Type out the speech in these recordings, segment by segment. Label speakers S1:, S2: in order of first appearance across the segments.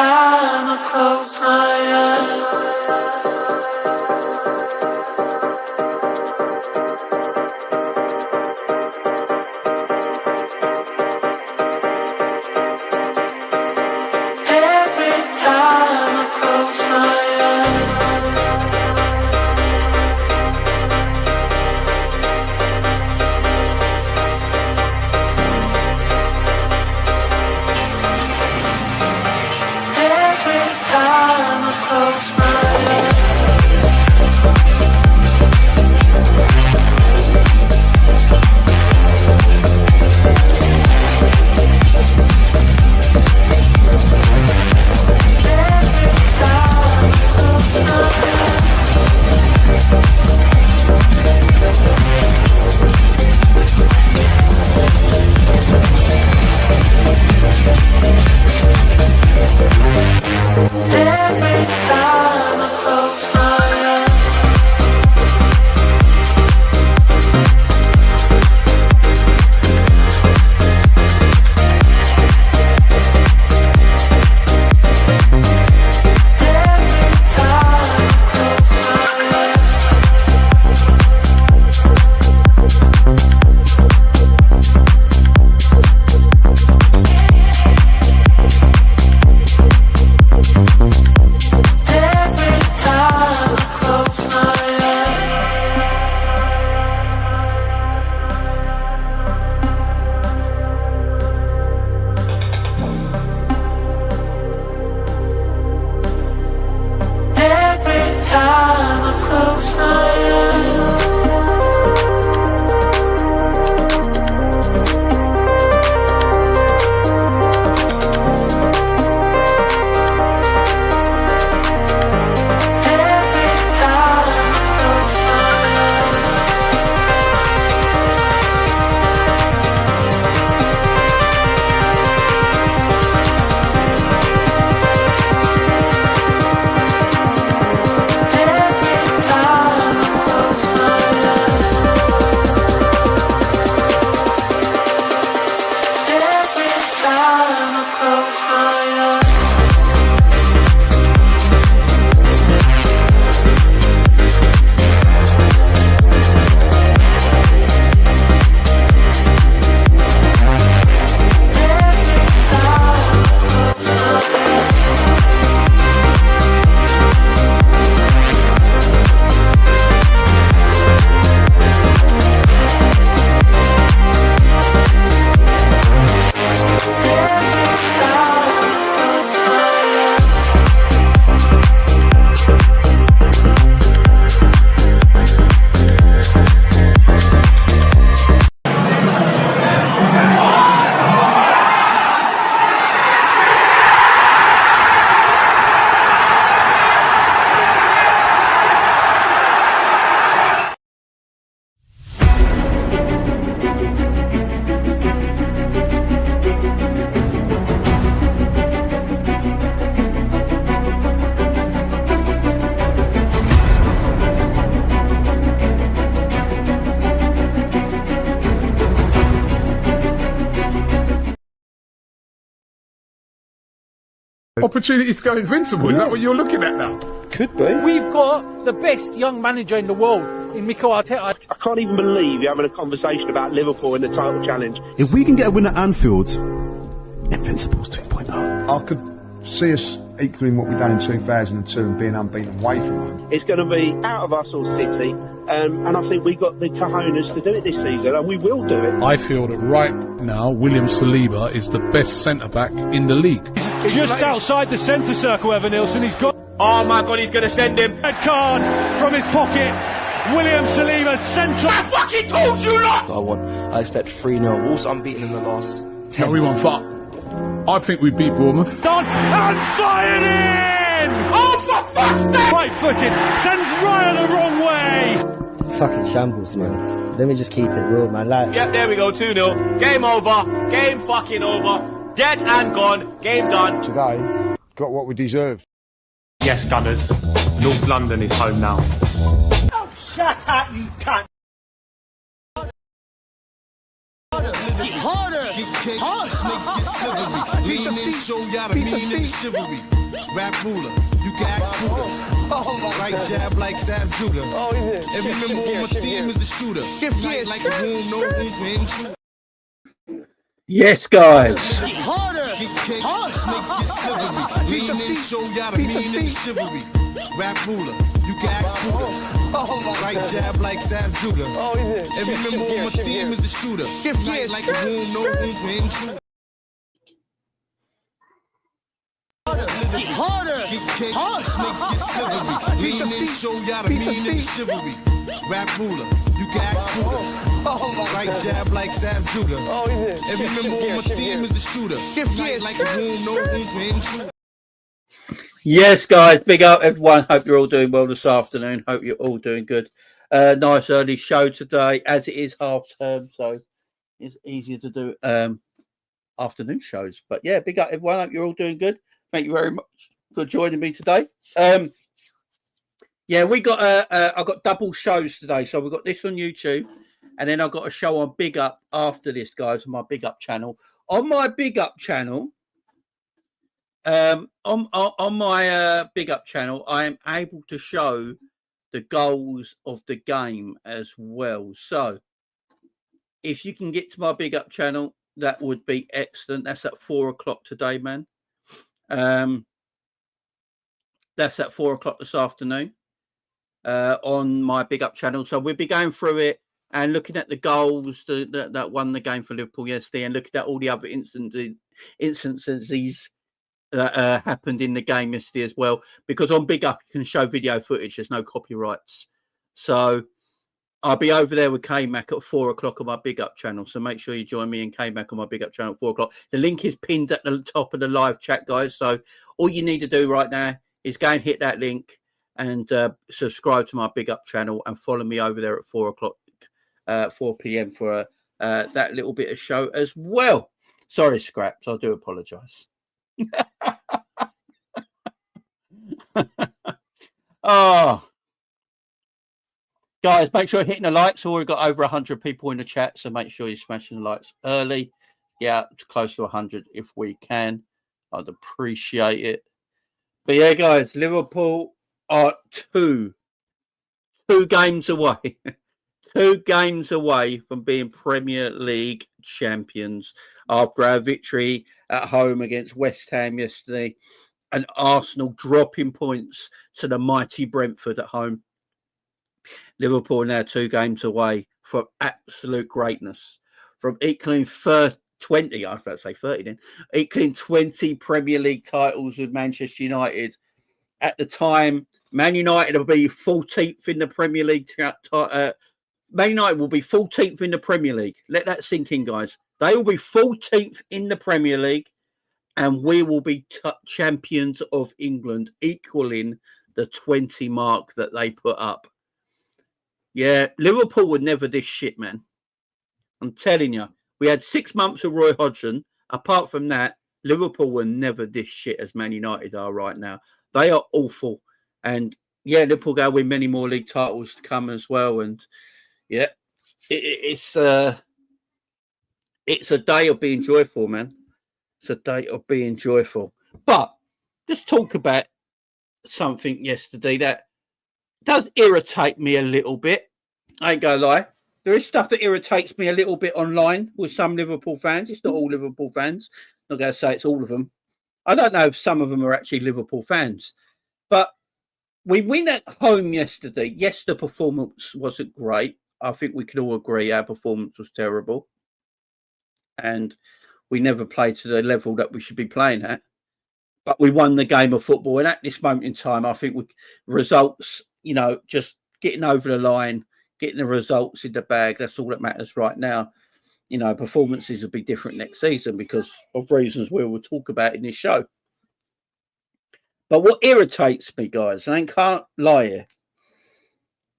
S1: time I close my eyes, every time I close my eyes, every time I close my eyes. Every time I close my eyes, every time I close my eyes. Every time I close my eyes, every time I close my eyes. Every time I close my eyes. Every time I close my eyes. Every time I close my eyes.
S2: Opportunity to go invincible, is that what you're looking at now?
S3: Could be.
S4: We've got the best young manager in the world in Mikel Arteta.
S5: I can't even believe you're having a conversation about Liverpool in the title challenge.
S3: If we can get a win at Anfield, Invincibles 2.0.
S6: I could see us equaling what we done in 2002 and being unbeaten away from home.
S5: It's going to be out of our sort of city, and I think we got the cojones to do it this season, and we will do it.
S2: I feel that right now William Saliba is the best centre-back in the league.
S7: Just outside the centre circle, Evan Nilsson. He's got.
S8: Oh my God, he's going to send him.
S7: Red card from his pocket. William Saliba central.
S8: I fucking told you lot!
S9: I expect 3-0. Wolves unbeaten in the last 10.
S2: No, we won far. I think we beat Bournemouth.
S7: On and fired in!
S8: Oh, for fuck's sake!
S7: Right footed, sends Ryan the wrong way.
S9: Fucking shambles, man. Let me just keep it real, man. Like,
S8: Yep, there we go, 2-0. Game over. Game fucking over. Dead and gone. Game done.
S6: Today, got what we deserved.
S7: Yes, Gunners. North London is home now.
S4: Shut up, you cunt!
S1: Harder. Get kicked, snakes get slithery. Lean in, show y'all the meaning of chivalry. Rap ruler, you can ask Buddha. Right jab like Sam Judah. Every member on my team is a shooter. Tight like a room, no room for intruder.
S10: Yes, guys.
S1: Harder. Get kicked, snakes get slithery. Lean in, show y'all the meaning of chivalry. Rap ruler, you can ask Buddha. Right jab like Sam Judah. Every member on my team is a shooter. Tight like a room, no room for intruder. Harder. Get kicked, snakes get slithery. Lean in, show y'all the meaning of chivalry. Rap ruler, you can ask Buddha. Right jab like Sam Judah. Every member on my team is a shooter. Tight like a room, no room for intruder.
S10: Yes, guys, big up everyone. Hope you're all doing well this afternoon. Hope you're all doing good. Nice early show today, as it is half term, so it's easier to do afternoon shows. But yeah, big up everyone. Hope you're all doing good. Thank you very much for joining me today. Yeah, we got I got double shows today, so we've got this on YouTube, and then I've got a show on Big Up after this, guys, on my Big Up channel. On my Big Up channel. On my Big Up channel, I am able to show the goals of the game as well. So if you can get to my Big Up channel, that would be excellent. That's at 4 o'clock today, man. That's at 4 o'clock this afternoon on my Big Up channel. So we'll be going through it and looking at the goals that won the game for Liverpool yesterday, and looking at all the other instances that happened in the game yesterday as well, because on Big Up you can show video footage, there's no copyrights. So I'll be over there with K-Mac at 4 o'clock on my Big Up channel, so make sure you join me and K-Mac on my Big Up channel at 4 o'clock. The link is pinned at the top of the live chat, guys, so all you need to do right now is go and hit that link and subscribe to my Big Up channel and follow me over there at 4 o'clock 4 p.m. for that little bit of show as well. Sorry, Scraps, I do apologise. Oh, guys, make sure you're hitting the likes. We've got over 100 people in the chat, so make sure you're smashing the likes early. Yeah, it's close to 100 if we can. I'd appreciate it. But yeah, guys, Liverpool are two games away. 2 games away from being Premier League champions after our victory at home against West Ham yesterday, and Arsenal dropping points to the mighty Brentford at home. Liverpool now 2 games away from absolute greatness, from equaling 20, I was about to say 30 then, equaling 20 Premier League titles with Manchester United. At the time, Man United will be 14th in the Premier League. Man United will be 14th in the Premier League. Let that sink in, guys. They will be 14th in the Premier League, and we will be champions of England, equaling the 20 mark that they put up. Yeah, Liverpool would never this shit, man. I'm telling you. We had 6 months of Roy Hodgson. Apart from that, Liverpool were never this shit as Man United are right now. They are awful. And yeah, Liverpool go win many more league titles to come as well. And yeah, it's a day of being joyful, man. It's a day of being joyful. But just talk about something yesterday that does irritate me a little bit. I ain't gonna lie. There is stuff that irritates me a little bit online with some Liverpool fans. It's not all Liverpool fans. I'm not going to say it's all of them. I don't know if some of them are actually Liverpool fans. But we win at home yesterday. Yes, the performance wasn't great. I think we can all agree our performance was terrible. And we never played to the level that we should be playing at. But we won the game of football. And at this moment in time, I think results, just getting over the line, getting the results in the bag, that's all that matters right now. Performances will be different next season because of reasons we will talk about in this show. But what irritates me, guys, and I can't lie here,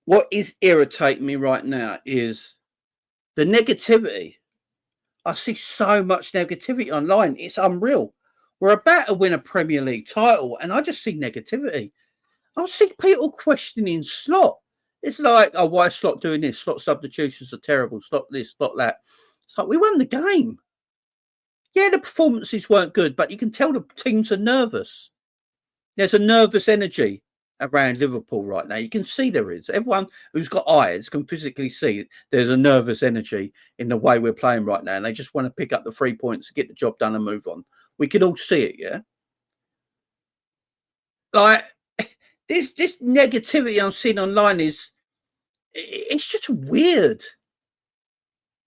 S10: what is irritating me right now is the negativity. I see so much negativity online. It's unreal. We're about to win a Premier League title, and I just see negativity. I see people questioning Slot. It's like, oh, why is Slot doing this? Slot substitutions are terrible. Slot this, Slot that. It's like, we won the game. Yeah, the performances weren't good, but you can tell the teams are nervous. There's a nervous energy around Liverpool right now. You can see there is. Everyone who's got eyes can physically see there's a nervous energy in the way we're playing right now. And they just want to pick up the 3 points, get the job done and move on. We can all see it, yeah? Like, this negativity I'm seeing online it's just weird.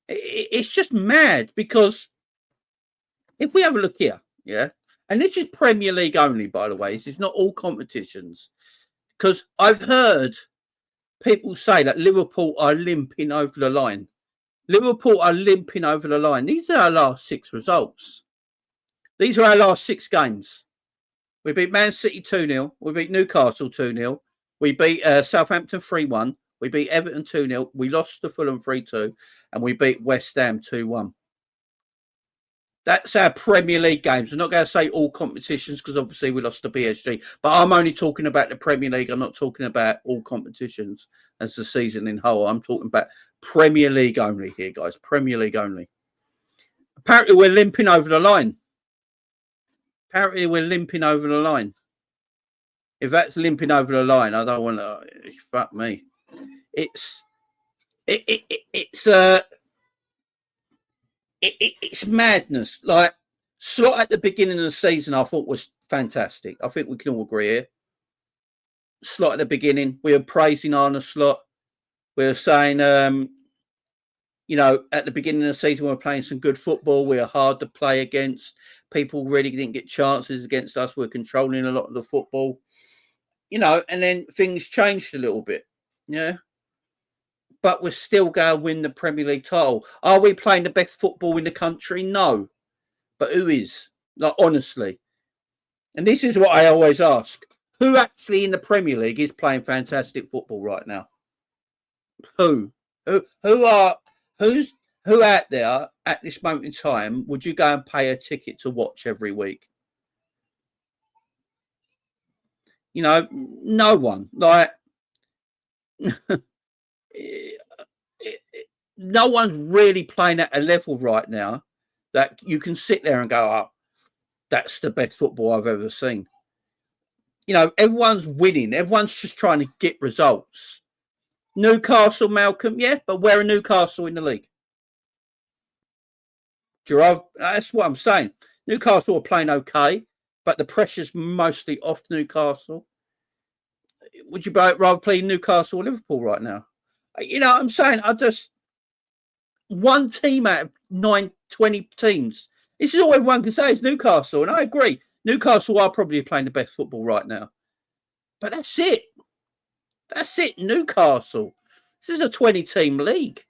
S10: It's just mad because if we have a look here, yeah, and this is Premier League only, by the way, this is not all competitions, because I've heard people say that Liverpool are limping over the line. Liverpool are limping over the line. These are our last 6 results. These are our last 6 games. We beat Man City 2-0. We beat Newcastle 2-0. We beat Southampton 3-1. We beat Everton 2-0. We lost to Fulham 3-2. And we beat West Ham 2-1. That's our Premier League games. I'm not going to say all competitions because obviously we lost to PSG. But I'm only talking about the Premier League. I'm not talking about all competitions as the season in whole. I'm talking about Premier League only here, guys. Premier League only. Apparently we're limping over the line. Apparently we're limping over the line. If that's limping over the line, I don't want to. Fuck me. It's madness. Like, Slot at the beginning of the season, I thought was fantastic. I think we can all agree here. Slot at the beginning, we were praising Arne Slot. We were saying, you know, at the beginning of the season, we were playing some good football. We were hard to play against. People really didn't get chances against us. We were controlling a lot of the football, you know, and then things changed a little bit. Yeah. But we're still going to win the Premier League title. Are we playing the best football in the country? No. But who is? Like, honestly. And this is what I always ask. Who actually in the Premier League is playing fantastic football right now? Who out there at this moment in time would you go and pay a ticket to watch every week? You know, no one. Like, no one's really playing at a level right now that you can sit there and go, oh, that's the best football I've ever seen. You know, everyone's winning. Everyone's just trying to get results. Newcastle, Malcolm, yeah, but where are Newcastle in the league? Gerard, that's what I'm saying. Newcastle are playing okay, but the pressure's mostly off Newcastle. Would you rather play Newcastle or Liverpool right now? You know what I'm saying? One team out of 20 teams. This is all everyone can say is Newcastle, and I agree. Newcastle are probably playing the best football right now. But that's it. That's it, Newcastle. This is a 20-team league.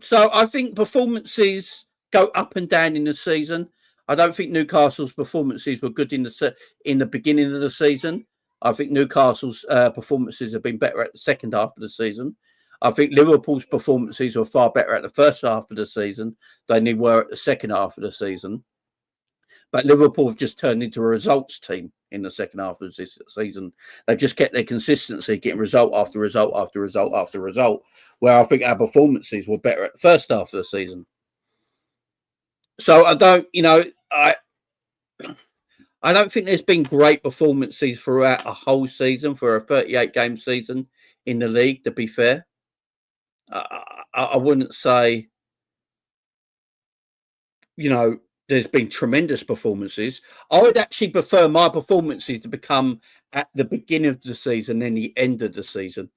S10: So I think performances go up and down in the season. I don't think Newcastle's performances were good in the beginning of the season. I think Newcastle's performances have been better at the second half of the season. I think Liverpool's performances were far better at the first half of the season than they were at the second half of the season. But Liverpool have just turned into a results team in the second half of this season. They've just kept their consistency, getting result after result after result after result, where I think our performances were better at the first half of the season. So I don't think there's been great performances throughout a whole season for a 38-game season in the league, to be fair. I wouldn't say, you know, there's been tremendous performances. I would actually prefer my performances to become at the beginning of the season than the end of the season.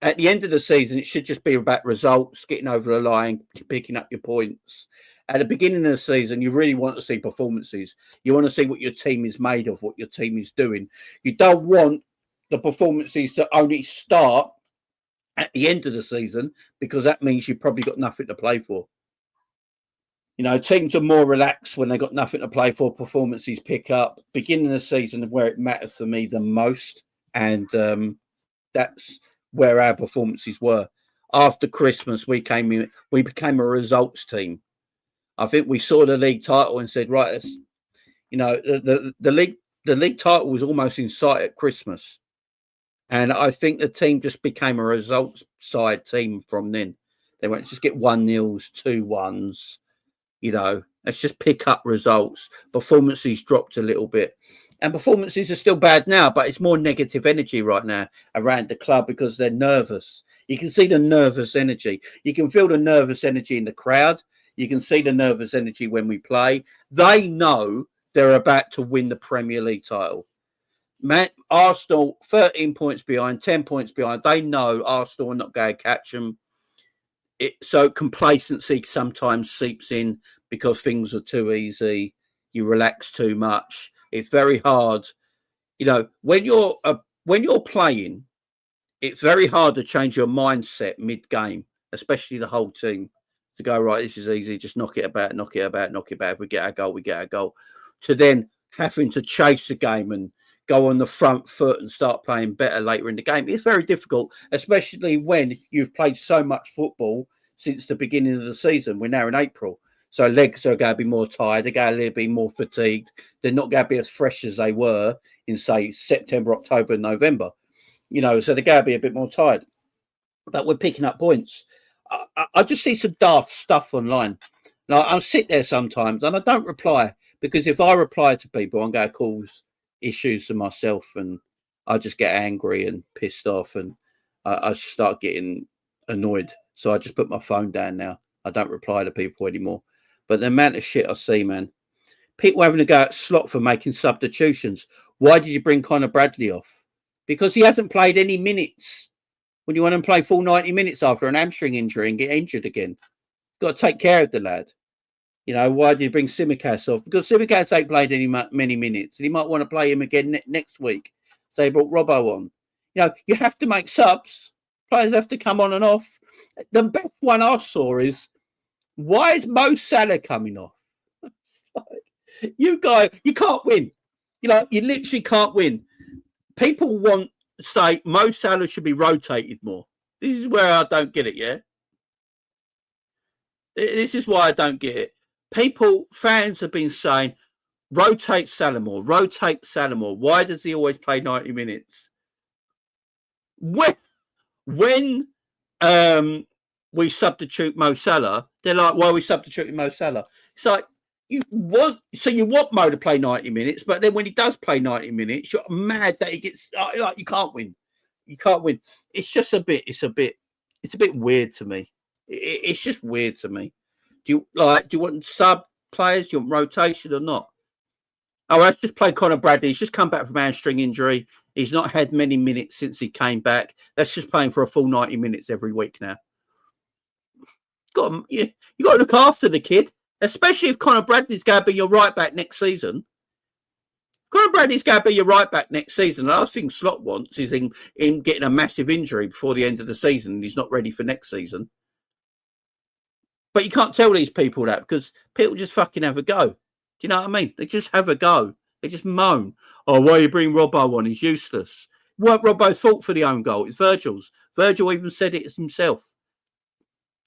S10: At the end of the season, it should just be about results, getting over the line, picking up your points. At the beginning of the season, you really want to see performances. You want to see what your team is made of, what your team is doing. You don't want the performances to only start at the end of the season, because that means you've probably got nothing to play for. You know, teams are more relaxed when they've got nothing to play for. Performances pick up. Beginning of the season where it matters for me the most. And that's where our performances were. After Christmas, we became a results team. I think we saw the league title and said, right, you know, the league title was almost in sight at Christmas. And I think the team just became a results side team from then. They won't just get 1-0s, 2-1s. You know, let's just pick up results. Performances dropped a little bit. And performances are still bad now, but it's more negative energy right now around the club because they're nervous. You can see the nervous energy. You can feel the nervous energy in the crowd. You can see the nervous energy when we play. They know they're about to win the Premier League title. Arsenal, 13 points behind, 10 points behind. They know Arsenal are not going to catch them. So complacency sometimes seeps in because things are too easy. You relax too much. It's very hard. You know, when you're playing, it's very hard to change your mindset mid-game, especially the whole team, to go, right, this is easy, just knock it about. If we get our goal, we get our goal. To then having to chase the game and go on the front foot and start playing better later in the game. It's very difficult, especially when you've played so much football since the beginning of the season. We're now in April. So legs are going to be more tired. They're going to be more fatigued. They're not going to be as fresh as they were in, say, September, October, and November. You know, so they're going to be a bit more tired. But we're picking up points. I just see some daft stuff online. Like, I'll sit there sometimes and I don't reply, because if I reply to people, I'm going to cause issues to myself, and I just get angry and pissed off, and I start getting annoyed. So I just put my phone down now. I don't reply to people anymore. But the amount of shit I see, man. People having to go at Slot for making substitutions. Why did you bring Conor Bradley off? Because he hasn't played any minutes. When you want him to play full 90 minutes after an hamstring injury and get injured again, you've got to take care of the lad. You know, why did you bring Tsimikas off? Because Tsimikas ain't played many minutes, and he might want to play him again next week. So they brought Robbo on. You know, you have to make subs. Players have to come on and off. The best one I saw is, why is Mo Salah coming off? You can't win. You know, you literally can't win. People want to say Mo Salah should be rotated more. This is where I don't get it, yeah? This is why I don't get it. Fans have been saying, rotate Salah more, rotate Salah more. Why does he always play 90 minutes? When we substitute Mo Salah, they're like, why are we substituting Mo Salah? It's like, you want Mo to play 90 minutes, but then when he does play 90 minutes, you're mad that he gets, like, you can't win. You can't win. It's just a bit weird to me. It's just weird to me. Do you want sub players? Do you want rotation or not? Oh, let's just play Conor Bradley. He's just come back from hamstring injury. He's not had many minutes since he came back. Let's just play him for a full 90 minutes every week now. You got to look after the kid, especially if Conor Bradley's going to be your right back next season. Conor Bradley's going to be your right back next season. The last thing Slot wants is him getting a massive injury before the end of the season, and he's not ready for next season. But you can't tell these people that, because people just fucking have a go. Do you know what I mean? They just have a go. They just moan. Oh, why you bring Robbo on? He's useless. It weren't Robbo's fault for the own goal. It's Virgil's. Virgil even said it himself.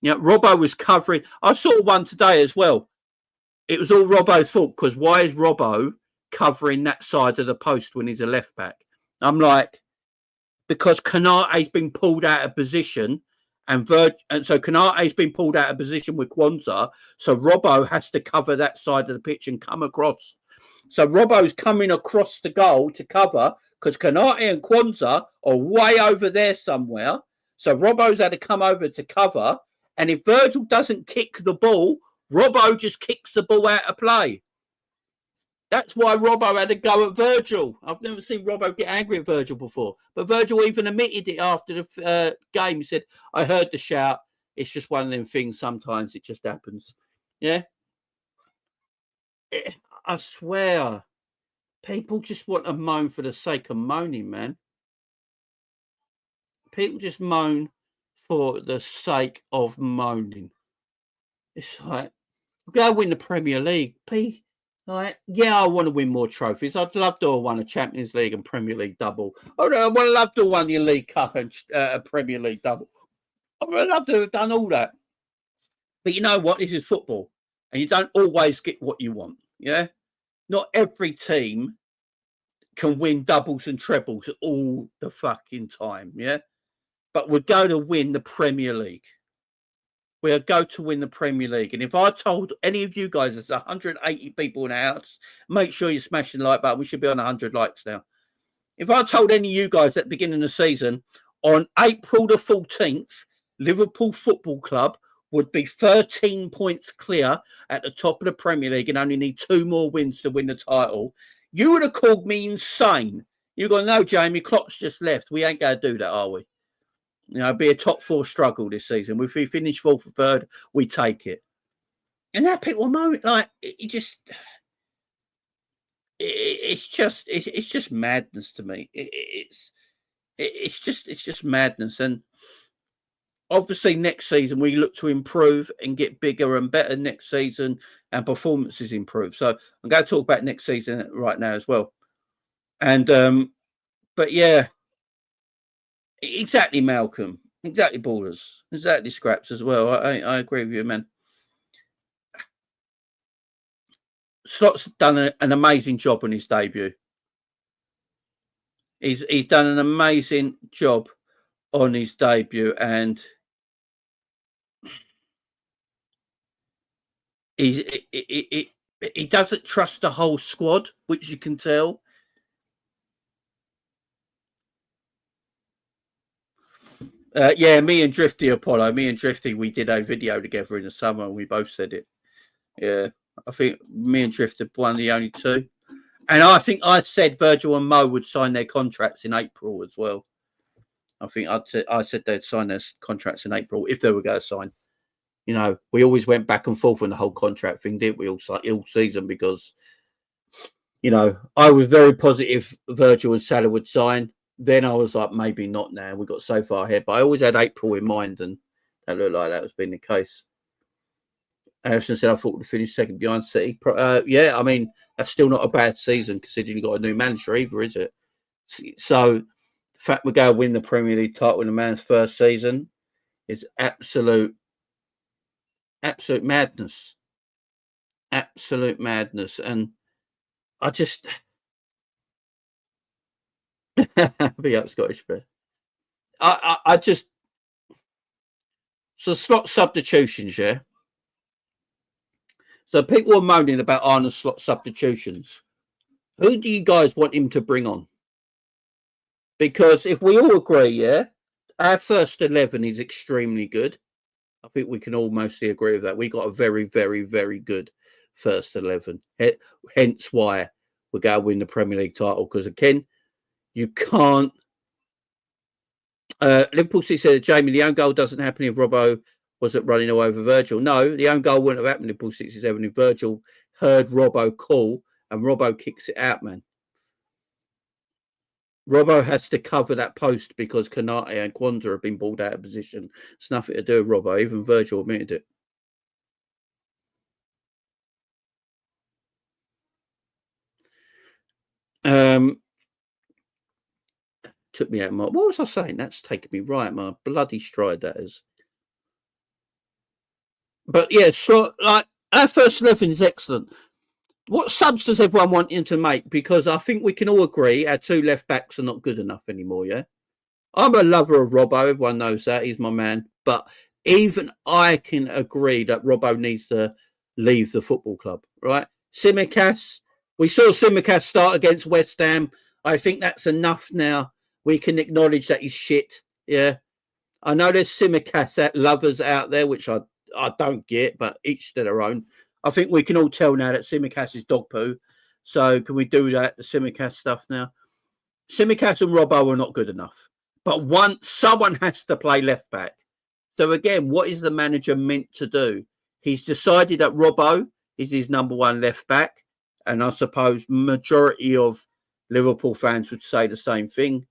S10: You know, Robbo was covering. I saw one today as well. It was all Robbo's fault, because why is Robbo covering that side of the post when he's a left back? I'm like, because Konate's been pulled out of position. And so Konate's been pulled out of position with Kwanzaa. So Robbo has to cover that side of the pitch and come across. So Robbo's coming across the goal to cover, because Konate and Kwanzaa are way over there somewhere. So Robbo's had to come over to cover. And if Virgil doesn't kick the ball, Robbo just kicks the ball out of play. That's why Robbo had to go at Virgil. I've never seen Robbo get angry at Virgil before. But Virgil even admitted it after the game. He said, I heard the shout. It's just one of them things. Sometimes it just happens. Yeah? I swear. People just want to moan for the sake of moaning, man. People just moan for the sake of moaning. It's like, go win the Premier League. Like, yeah, I want to win more trophies. I'd love to have won a Champions League and Premier League double. I would love to have won the League Cup and a Premier League double. I would love to have done all that. But you know what? This is football. And you don't always get what you want. Yeah? Not every team can win doubles and trebles all the fucking time. Yeah? But we're going to win the Premier League. We are go to win the Premier League. And if I told any of you guys there's 180 people in the house, make sure you're smashing the like button. We should be on 100 likes now. If I told any of you guys at the beginning of the season, on April the 14th, Liverpool Football Club would be 13 points clear at the top of the Premier League and only need 2 more wins to win the title, you would have called me insane. You're going, no, Jamie, Klopp's just left. We ain't going to do that, are we? You know, it'd be a top 4 struggle this season. If we finish 4th or 3rd, we take it. And now people are like, it's just madness to me. It's just madness. And obviously next season we look to improve and get bigger and better next season, and performances improve. So I'm going to talk about next season right now as well. And but yeah, exactly, Malcolm, exactly, Ballers, exactly, Scraps as well. I agree with you, man. Slot's done an amazing job on his debut. He's done an amazing job on his debut, and he doesn't trust the whole squad, which you can tell. Yeah, me and Drifty, Apollo. Me and Drifty, we did a video together in the summer, and we both said it. Yeah, I think me and Drifty one of the only two. And I think I said Virgil and Mo would sign their contracts in April as well. I think I said they'd sign their contracts in April if they were going to sign. You know, we always went back and forth on the whole contract thing, didn't we, all season? Because, you know, I was very positive Virgil and Salah would sign. Then I was like, maybe not now. We got so far ahead. But I always had April in mind, and that looked like that was being the case. Harrison said, I thought we'd finish second behind City. Yeah, I mean, that's still not a bad season considering you've got a new manager either, is it? So the fact we're going to win the Premier League title in the man's first season is absolute madness. Absolute madness. And I just... be up, Scottish Bear. I just... So Slot substitutions, yeah? So people are moaning about Arne Slot substitutions. Who do you guys want him to bring on? Because if we all agree, yeah, our first 11 is extremely good. I think we can all mostly agree with that. We got a very, very, very good first 11. Hence why we're going to win the Premier League title. Because again, you can't. Liverpool said, Jamie, the own goal doesn't happen if Robbo wasn't running all over Virgil. No, the own goal wouldn't have happened in Liverpool 67 if Virgil heard Robbo call and Robbo kicks it out, man. Robbo has to cover that post because KONATE and Kwanzaa have been balled out of position. It's nothing to do with Robbo. Even Virgil admitted it. Took me out. What was I saying? That's taken me right. My bloody stride, that is. But yeah, so like our first 11 is excellent. What subs does everyone want him to make? Because I think we can all agree our 2 left backs are not good enough anymore. Yeah, I'm a lover of Robbo. Everyone knows that. He's my man. But even I can agree that Robbo needs to leave the football club. Right? Tsimikas. We saw Tsimikas start against West Ham. I think that's enough now. We can acknowledge that he's shit. Yeah. I know there's Tsimikas lovers out there, which I don't get, but each to their own. I think we can all tell now that Tsimikas is dog poo. So can we do that, the Tsimikas stuff now? Tsimikas and Robbo are not good enough. But someone has to play left back. So again, what is the manager meant to do? He's decided that Robbo is his number 1 left back. And I suppose majority of Liverpool fans would say the same thing.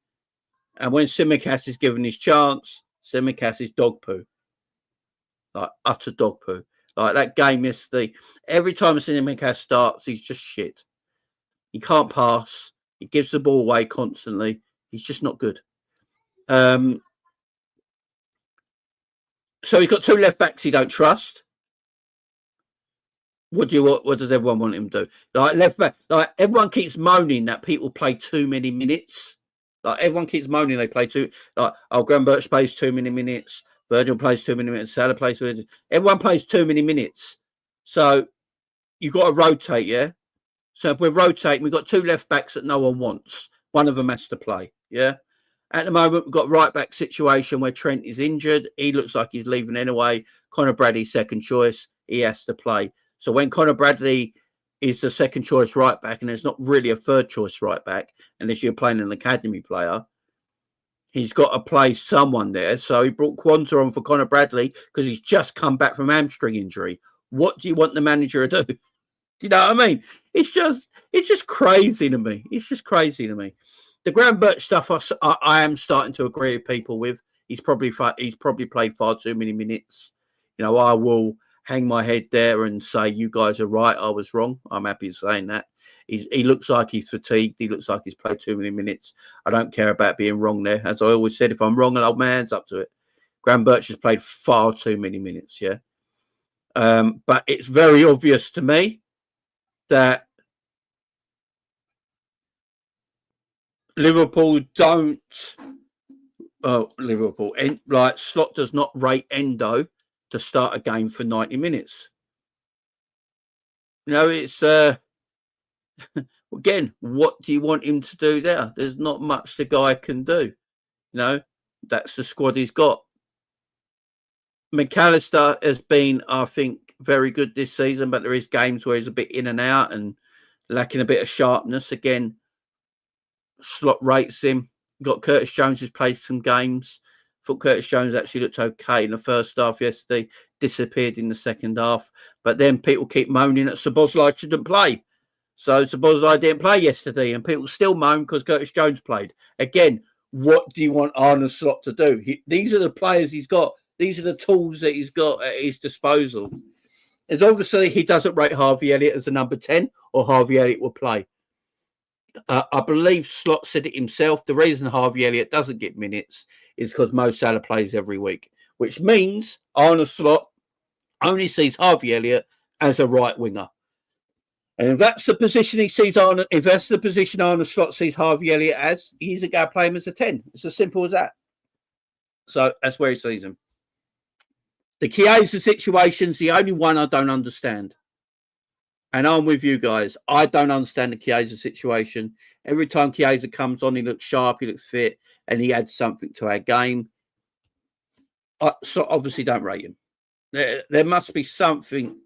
S10: And when Tsimikas is given his chance, Tsimikas is dog poo. Like utter dog poo. Like that game yesterday. Every time Tsimikas starts, he's just shit. He can't pass. He gives the ball away constantly. He's just not good. So he's got 2 left backs he don't trust. What does everyone want him to do? Like left back, like everyone keeps moaning that people play too many minutes. Like everyone keeps moaning they play too. Like Graham Birch plays too many minutes. Virgil plays too many minutes. Salah plays too many minutes. Everyone plays too many minutes. So you've got to rotate, yeah? So if we're rotating, we've got 2 left backs that no one wants. One of them has to play, yeah? At the moment, we've got right back situation where Trent is injured. He looks like he's leaving anyway. Conor Bradley's second choice. He has to play. So when Conor Bradley is the second choice right back, and there's not really a third choice right back, unless you're playing an academy player, he's got to play someone there. So he brought Quanta on for Conor Bradley because he's just come back from hamstring injury. What do you want the manager to do? Do you know what I mean? It's just crazy to me. It's just crazy to me. The Graham Birch stuff, I am starting to agree with people with. He's probably played far too many minutes. You know, I will hang my head there and say, you guys are right, I was wrong. I'm happy saying that. He looks like he's fatigued. He looks like he's played too many minutes. I don't care about being wrong there. As I always said, if I'm wrong, I'll hold my hands up to it. Graham Birch has played far too many minutes, yeah. But it's very obvious to me that Liverpool Slot does not rate Endo to start a game for 90 minutes. You know, it's again, what do you want him to do there? There's not much the guy can do. You know, that's the squad he's got. McAllister has been, I think, very good this season, but there is games where he's a bit in and out and lacking a bit of sharpness. Again, Slot rates him. Got Curtis Jones who's played some games. Thought Curtis Jones actually looked okay in the first half yesterday, disappeared in the second half. But then people keep moaning that Szoboszlai shouldn't play. So Szoboszlai didn't play yesterday, and people still moan because Curtis Jones played. Again, what do you want Arne Slot to do? These are the players he's got. These are the tools that he's got at his disposal. As obviously he doesn't rate Harvey Elliott as a number 10, or Harvey Elliott will play. I believe Slot said it himself. The reason Harvey Elliott doesn't get minutes is because Mo Salah plays every week, which means Arne Slot only sees Harvey Elliott as a right winger. And if that's the position he sees if that's the position Arne Slot sees Harvey Elliott as, he's going to play him as a 10. It's as simple as that. So that's where he sees him. The Chiesa situation's the only one I don't understand. And I'm with you guys. I don't understand the Chiesa situation. Every time Chiesa comes on, he looks sharp, he looks fit, and he adds something to our game. So obviously don't rate him. There must be something.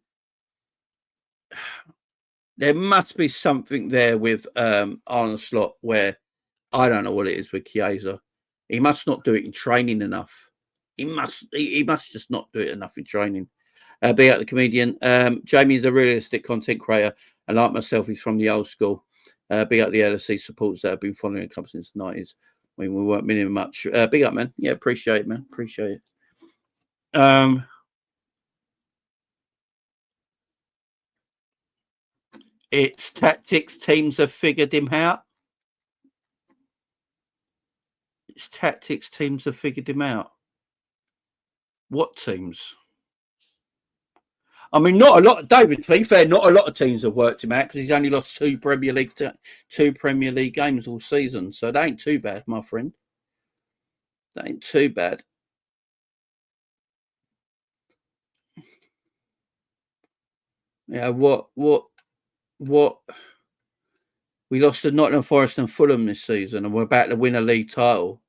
S10: There must be something there with Arne Slot where I don't know what it is with Chiesa. He must not do it in training enough. He must just not do it enough in training. Be out the comedian. Jamie is a realistic content creator, and like myself, he's from the old school. Big up the LSC supporters that have been following the club since the 90s when we weren't winning much. Big up, man. Yeah, appreciate it, man. Appreciate it. It's tactics. Teams have figured him out. It's tactics. Teams have figured him out. What teams? I mean, not a lot. David, to be fair, not a lot of teams have worked him out because he's only lost two Premier League games all season. So that ain't too bad, my friend. That ain't too bad. Yeah, what? We lost to Nottingham Forest and Fulham this season, and we're about to win a league title.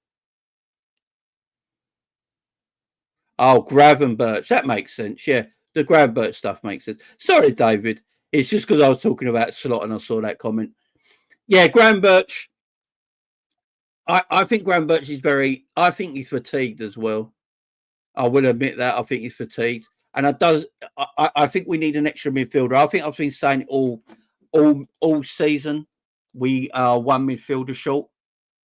S10: Oh, Gravenberch. That makes sense, yeah. The Gravenberch stuff makes sense. Sorry, David. It's just because I was talking about Slot and I saw that comment. Yeah, Gravenberch. I think Gravenberch is I think he's fatigued as well. I will admit that. I think he's fatigued. And I think we need an extra midfielder. I think I've been saying all season we are one midfielder short.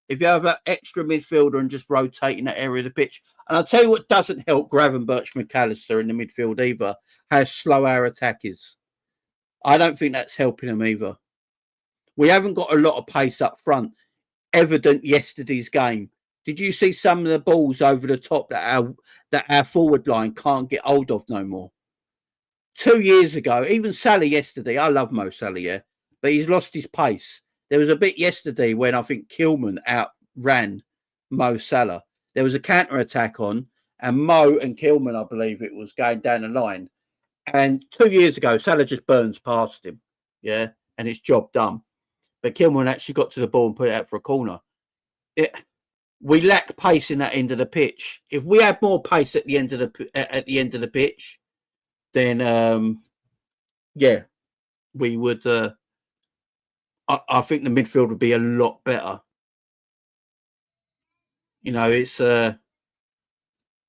S10: If you have an extra midfielder and just rotating that area of the pitch. And I'll tell you what doesn't help Gravenberch McAllister in the midfield either, how slow our attack is. I don't think that's helping them either. We haven't got a lot of pace up front, evident yesterday's game. Did you see some of the balls over the top that our forward line can't get hold of no more? 2 years ago, even Salah yesterday, I love Mo Salah, yeah, but he's lost his pace. There was a bit yesterday when I think Kilman outran Mo Salah. There was a counter-attack on, and Mo and Kilman, I believe it was, going down the line. And 2 years ago, Salah just burns past him, yeah, and it's job done. But Kilman actually got to the ball and put it out for a corner. We lack pace in that end of the pitch. If we had more pace at the end of the pitch, then yeah, we would. I think the midfield would be a lot better. You know, it's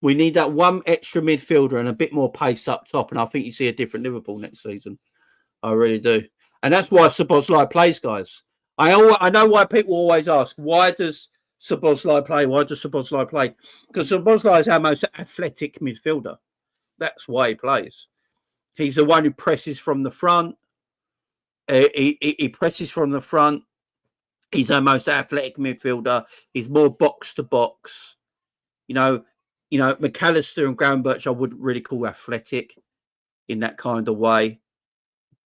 S10: we need that one extra midfielder and a bit more pace up top, and I think you see a different Liverpool next season. I really do, and that's why Szoboszlai plays, guys. I know why people always ask, why does Szoboszlai play? Why does Szoboszlai play? Because Szoboszlai is our most athletic midfielder. That's why he plays. He's the one who presses from the front. He presses from the front. He's our most athletic midfielder. He's more box to box. You know, McAllister and Gravenberch I wouldn't really call athletic in that kind of way.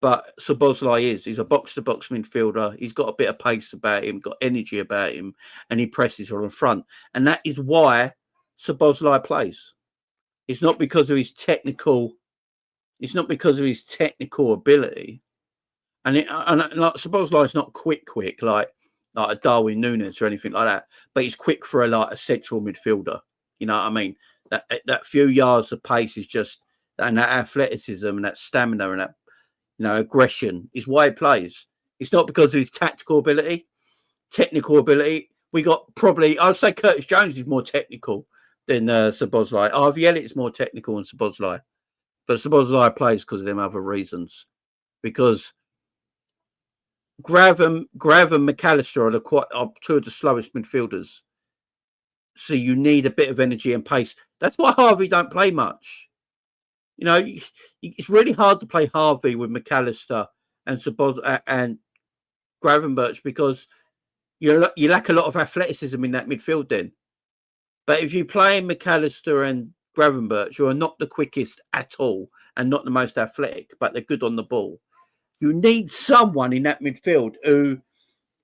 S10: But Szoboszlai is. He's a box-to-box midfielder. He's got a bit of pace about him, got energy about him, and he presses from the front. And that is why Szoboszlai plays. It's not because of his technical. It's not because of his technical ability. And like Szoboszlai is not quick like a Darwin Núñez or anything like that. But he's quick for a central midfielder. You know what I mean? That few yards of pace is just, and that athleticism and that stamina and that, aggression is why he plays. It's not because of his tactical ability, technical ability. We got probably, I'd say Curtis Jones is more technical than Szoboszlai. Harvey Elliott's more technical than Szoboszlai. But Szoboszlai plays because of them other reasons. Because Grav and McAllister are two of the slowest midfielders. So you need a bit of energy and pace. That's why Harvey don't play much. It's really hard to play Harvey with McAllister and and Gravenberch because you lack a lot of athleticism in that midfield then. But if you play McAllister and Gravenberch, who are not the quickest at all and not the most athletic, but they're good on the ball, you need someone in that midfield who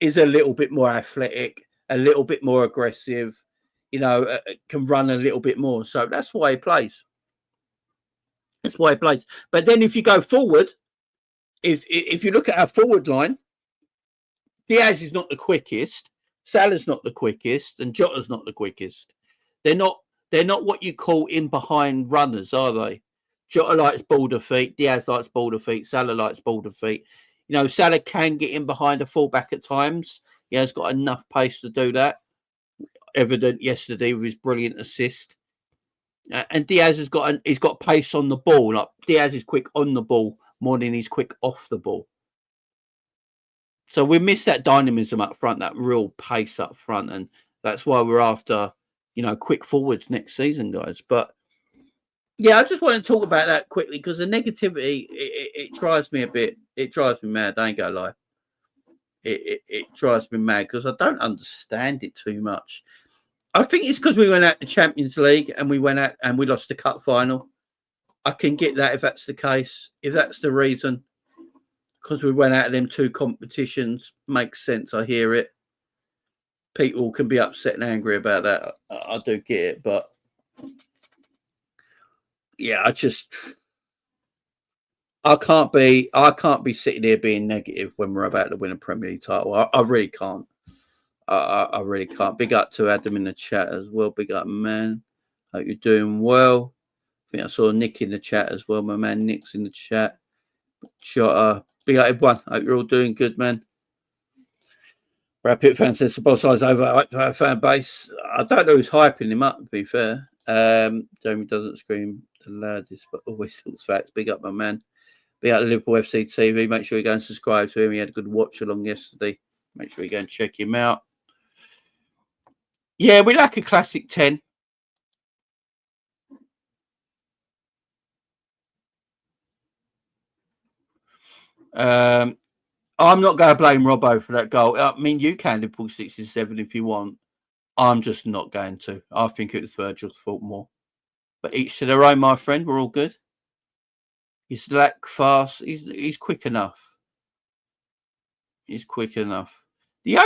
S10: is a little bit more athletic, a little bit more aggressive, can run a little bit more. So that's why he plays. That's why he plays. But then if you go forward, if you look at our forward line, Diaz is not the quickest, Salah's not the quickest, and Jota's not the quickest. They're not what you call in behind runners, are they? Jota likes ball defeat, Diaz likes ball defeat, Salah likes ball defeat. Salah can get in behind a fullback at times. He has got enough pace to do that. Evident yesterday with his brilliant assist. And Diaz he's got pace on the ball. Like Diaz is quick on the ball more than he's quick off the ball. So we miss that dynamism up front, that real pace up front, and that's why we're after, quick forwards next season, guys. But yeah, I just want to talk about that quickly because the negativity it drives me a bit. It drives me mad. I ain't gonna lie. It drives me mad because I don't understand it too much. I think it's because we went out the Champions League and we went out and we lost the cup final. I can get that if that's the case. If that's the reason, because we went out of them two competitions, makes sense. I hear it. People can be upset and angry about that. I do get it, but yeah, I can't be sitting here being negative when we're about to win a Premier League title. I really can't. I really can't. Big up to Adam in the chat as well. Big up, man. Hope you're doing well. I think I saw Nick in the chat as well. My man Nick's in the chat. Shot. Big up, everyone. Hope you're all doing good, man. Brad Pitt fan says both sides over our fan base. I don't know who's hyping him up, to be fair. Jeremy doesn't scream the loudest, but always talks facts. Big up, my man. Big up the Liverpool FC TV. Make sure you go and subscribe to him. He had a good watch along yesterday. Make sure you go and check him out. Yeah, we like a classic 10. I'm not going to blame Robbo for that goal. I mean, you can Liverpool 67 if you want. I'm just not going to. I think it was Virgil's fault more. But each to their own, my friend. We're all good. He's slack fast. He's quick enough. He's quick enough. The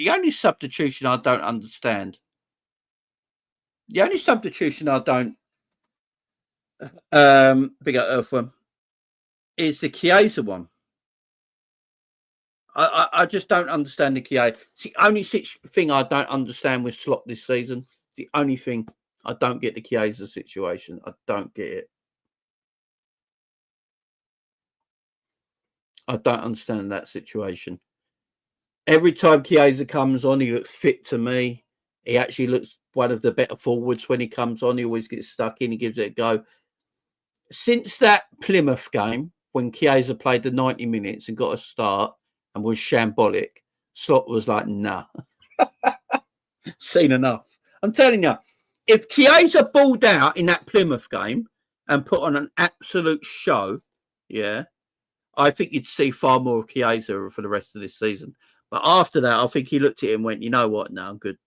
S10: only substitution I don't understand The only substitution I don't big up Earthworm is the Chiesa one. I just don't understand the Chiesa. It's the only thing I don't understand with Slot this season. The only thing I don't get the Chiesa situation. I don't get it. I don't understand that situation. Every time Chiesa comes on, he looks fit to me. He actually looks one of the better forwards when he comes on. He always gets stuck in. He gives it a go. Since that Plymouth game, when Chiesa played the 90 minutes and got a start and was shambolic, Slot was like, nah. Seen enough. I'm telling you, if Chiesa balled out in that Plymouth game and put on an absolute show, yeah, I think you'd see far more of Chiesa for the rest of this season. But after that, I think he looked at it and went, you know what? No, I'm good.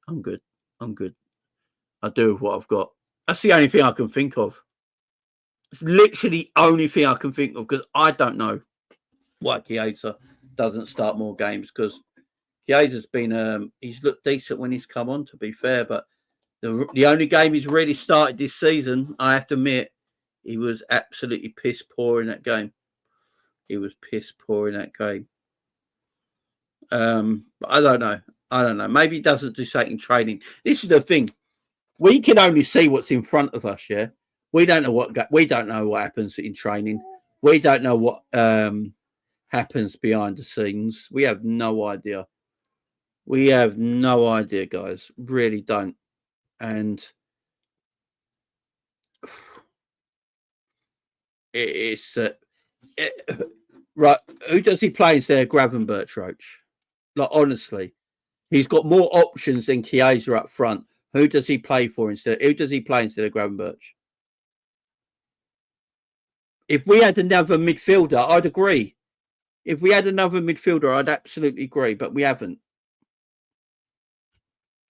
S10: I'm good. I'm good. I do what I've got. That's the only thing I can think of. It's literally the only thing I can think of because I don't know why Chiesa doesn't start more games because Chiesa's been, he's looked decent when he's come on, to be fair. But the only game he's really started this season, I have to admit, he was absolutely piss poor in that game. He was piss poor in that game. But I don't know. I don't know. Maybe he doesn't do something in training. This is the thing. We can only see what's in front of us, yeah? We don't know what happens in training. We don't know what happens behind the scenes. We have no idea. We have no idea, guys. Really don't. And it's right. Who does he play instead of Gravenberch, Roach? Like, honestly, he's got more options than Chiesa up front. Who does he play for instead? Who does he play instead of Gravenberch? If we had another midfielder, I'd agree. If we had another midfielder, I'd absolutely agree, but we haven't.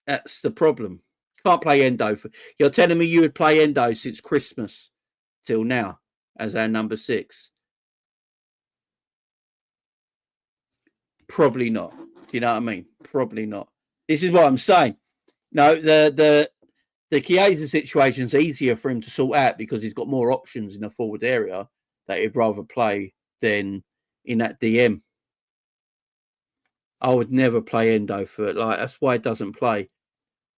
S10: That's the problem. Can't play Endo. You're telling me you would play Endo since Christmas till now as our number 6? Probably not. Do you know what I mean? Probably not. This is what I'm saying. No, the Chiesa situation's easier for him to sort out because he's got more options in the forward area that he'd rather play than in that DM. I would never play Endo for it. Like, that's why he doesn't play.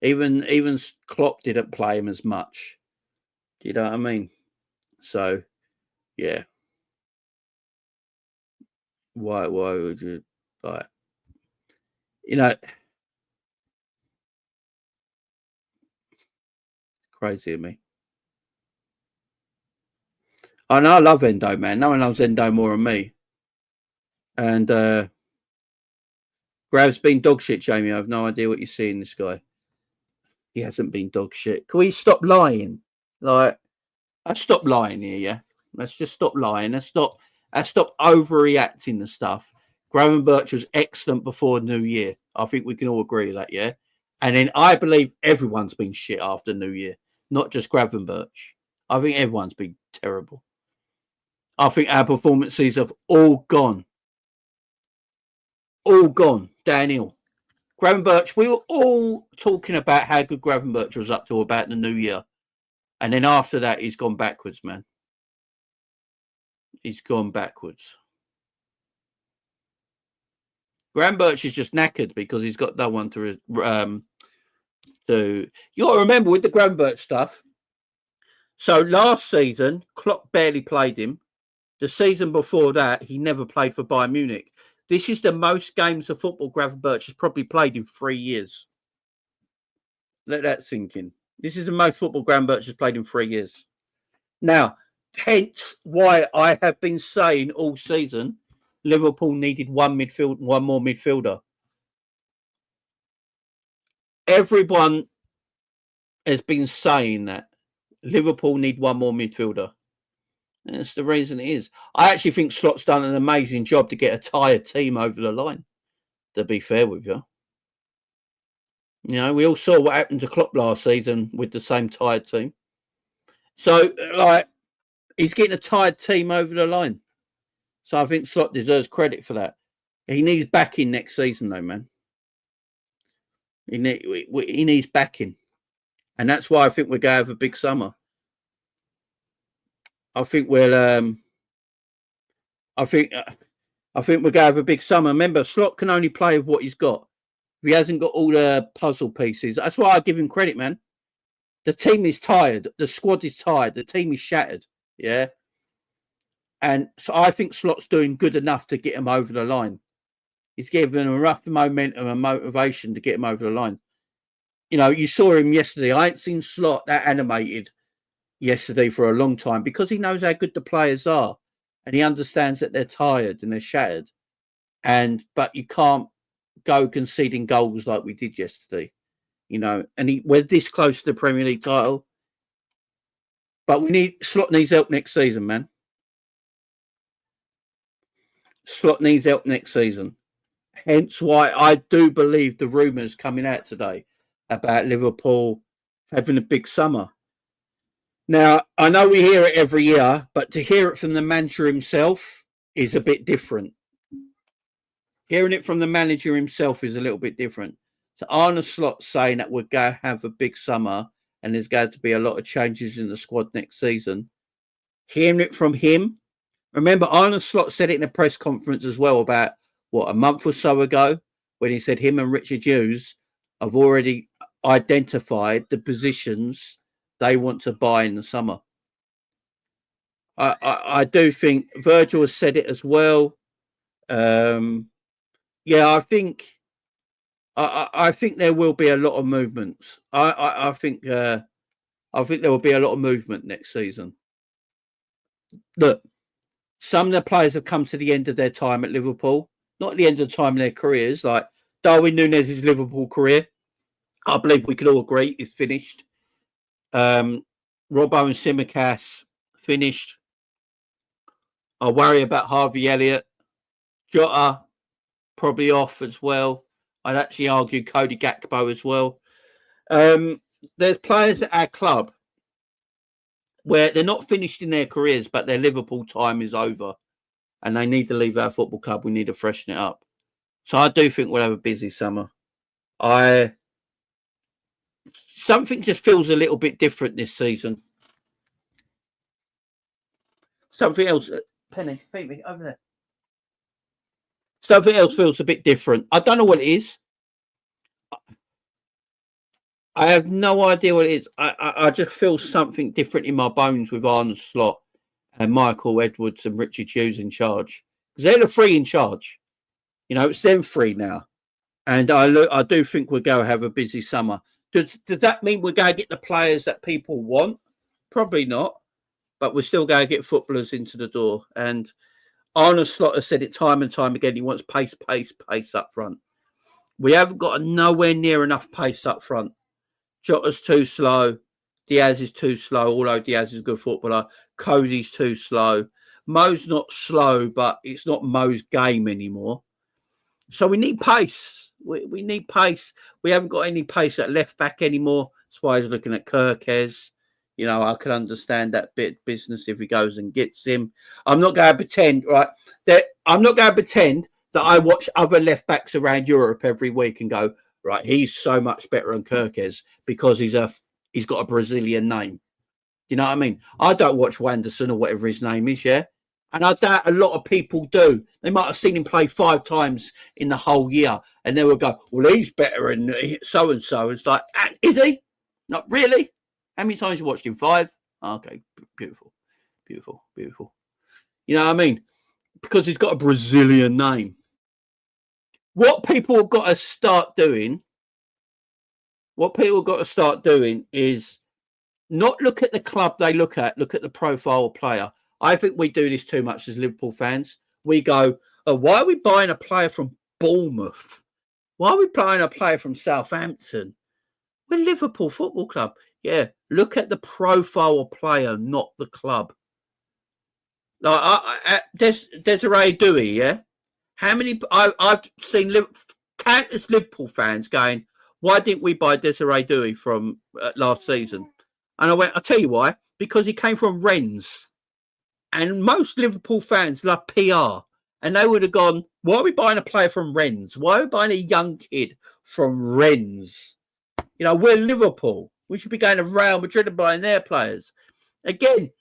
S10: Even Klopp didn't play him as much. Do you know what I mean? So, yeah. Why would you like? You know, crazy of me. I know I love Endo, man. No one loves Endo more than me. And Grav's been dog shit, Jamie. I have no idea what you see in this guy. He hasn't been dog shit. Can we stop lying? Like, let's stop lying here, yeah? Let's just stop lying. Let's stop overreacting to stuff. Gravenberch was excellent before New Year. I think we can all agree with that, yeah? And then I believe everyone's been shit after New Year, not just Gravenberch. I think everyone's been terrible. I think our performances have all gone downhill. Gravenberch, we were all talking about how good Gravenberch was up to about the New Year. And then after that, he's gone backwards, man. He's gone backwards. Gravenberch is just knackered because he's got no one to. You got to remember with the Gravenberch stuff. So last season, Klopp barely played him. The season before that, he never played for Bayern Munich. This is the most games of football Gravenberch has probably played in 3 years. Let that sink in. This is the most football Gravenberch has played in 3 years. Now, hence why I have been saying all season, Liverpool needed one more midfielder. Everyone has been saying that Liverpool need one more midfielder. And that's the reason it is. I actually think Slot's done an amazing job to get a tired team over the line, to be fair with you. You know, we all saw what happened to Klopp last season with the same tired team. So, like, he's getting a tired team over the line. So I think Slot deserves credit for that. He needs backing next season, though, man. He needs backing. And that's why I think we're going to have a big summer. I think we'll. I think we're going to have a big summer. Remember, Slot can only play with what he's got. If he hasn't got all the puzzle pieces, that's why I give him credit, man. The team is tired. The squad is tired. The team is shattered. Yeah. And so I think Slot's doing good enough to get him over the line. He's given him enough momentum and motivation to get him over the line. You know, you saw him yesterday. I ain't seen Slot that animated yesterday for a long time because he knows how good the players are. And he understands that they're tired and they're shattered. But you can't go conceding goals like we did yesterday. You know, and we're this close to the Premier League title. But Slot needs help next season, man. Slot needs help next season. Hence why I do believe the rumours coming out today about Liverpool having a big summer. Now, I know we hear it every year, but to hear it from the manager himself is a bit different. Hearing it from the manager himself is a little bit different. So Arne Slot saying that we're going to have a big summer and there's going to be a lot of changes in the squad next season. Hearing it from him, remember Arne Slot said it in a press conference as well about, a month or so ago, when he said him and Richard Hughes have already identified the positions they want to buy in the summer. I do think Virgil has said it as well. I think there will be a lot of movements. I think there will be a lot of movement next season. Look, some of the players have come to the end of their time at Liverpool, not at the end of the time in their careers. Like Darwin Núñez's Liverpool career, I believe we could all agree is finished. Robbo and Tsimikas finished. I worry about Harvey Elliott. Jota probably off as well. I'd actually argue Cody Gakpo as well. There's players at our club where they're not finished in their careers, but their Liverpool time is over and they need to leave our football club. We need to freshen it up. So I do think we'll have a busy summer. Something just feels a little bit different this season. Something else. Penny, Phoebe, over there. Something else feels a bit different. I don't know what it is. I have no idea what it is. I just feel something different in my bones with Arne Slot and Michael Edwards and Richard Hughes in charge. Because they're the three in charge. You know, it's them three now. And I do think we're going to have a busy summer. Does that mean we're going to get the players that people want? Probably not. But we're still going to get footballers into the door. And Arne Slot has said it time and time again. He wants pace up front. We haven't got nowhere near enough pace up front. Jota's too slow. Diaz is too slow, although Diaz is a good footballer. Cody's too slow. Mo's not slow, but it's not Mo's game anymore. So we need pace. We need pace. We haven't got any pace at left back anymore. That's why he's looking at Kirkes. You know, I can understand that bit of business if he goes and gets him. I'm not going to pretend, right? I'm not going to pretend that I watch other left backs around Europe every week and go, right, he's so much better than Kirkes because he's got a Brazilian name. Do you know what I mean? I don't watch Wanderson or whatever his name is, yeah? And I doubt a lot of people do. They might have seen him play 5 times in the whole year and they will go, well, he's better than so-and-so. It's like, is he? Not really. How many times you watched him? 5? Okay, beautiful. Beautiful. You know what I mean? Because he's got a Brazilian name. What people have got to start doing is not look at the club they look at the profile player. I think we do this too much as Liverpool fans. We go, oh, why are we buying a player from Bournemouth? Why are we buying a player from Southampton? We're Liverpool Football Club. Yeah, look at the profile player, not the club. Like Desiree Dewey, yeah? How many... I've seen countless Liverpool fans going, why didn't we buy Desiree Dewey from last season? And I went, I'll tell you why. Because he came from Rennes. And most Liverpool fans love PR. And they would have gone, why are we buying a player from Rennes? Why are we buying a young kid from Rennes? You know, we're Liverpool. We should be going to Real Madrid and buying their players. Again,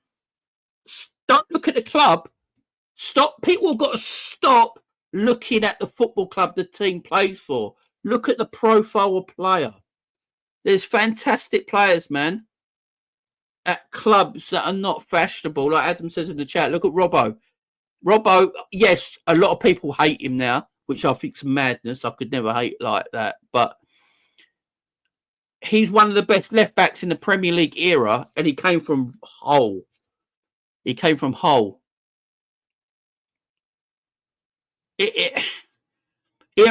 S10: don't look at the club. Stop. People have got to stop looking at the football club the team plays for. Look at the profile of player. There's fantastic players, man, at clubs that are not fashionable. Like Adam says in the chat, look at Robbo. Robbo, yes, a lot of people hate him now, which I think is madness. I could never hate like that. But he's one of the best left backs in the Premier League era, and he came from Hull. Ian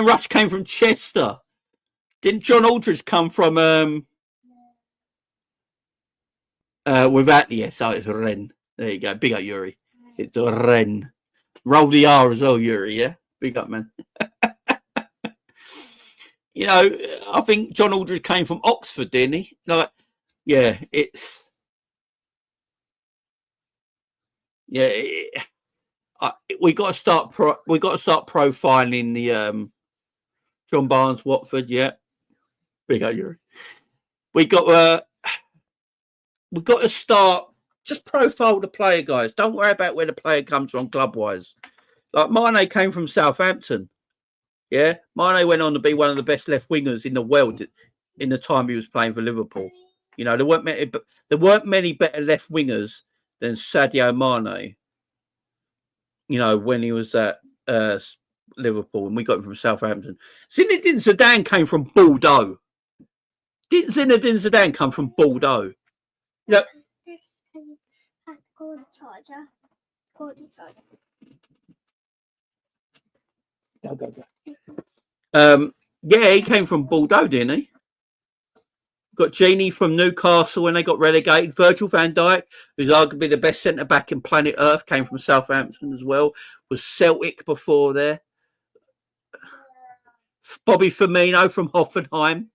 S10: Rush came from Chester. Didn't John Aldridge come from without the S? Oh, it's Ren. There you go. Big up, Yuri. It's Ren. Roll the R as well, Yuri. Yeah, big up, man. You know, I think John Aldridge came from Oxford, didn't he? Like, yeah, it's we got to start profiling the John Barnes, Watford. Yeah, big up, Yuri. We got to start just profile the player, guys. Don't worry about where the player comes from club wise. Like Mane came from Southampton. Yeah, Mane went on to be one of the best left wingers in the world in the time he was playing for Liverpool. You know, there weren't many better left wingers than Sadio Mane. You know, when he was at Liverpool, and we got him from Southampton. Zinedine Zidane came from Bordeaux. Didn't Zinedine Zidane come from Bordeaux? You know, yeah, he came from Bordeaux, didn't he? Got Genie from Newcastle when they got relegated. Virgil van Dijk, who's arguably the best centre-back in planet Earth, came from Southampton as well. Was Celtic before there. Bobby Firmino from Hoffenheim.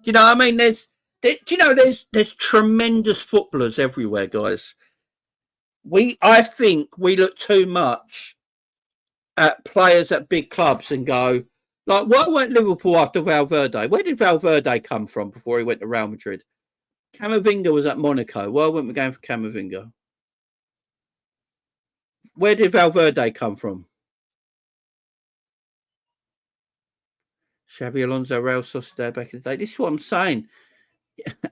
S10: You know, I mean, there's tremendous footballers everywhere, guys. I think we look too much at players at big clubs and go, like, why weren't Liverpool after Valverde? Where did Valverde come from before he went to Real Madrid? Camavinga was at Monaco. Why weren't we going for Camavinga? Where did Valverde come from? Xabi Alonso, Real Sociedad back in the day. This is what I'm saying.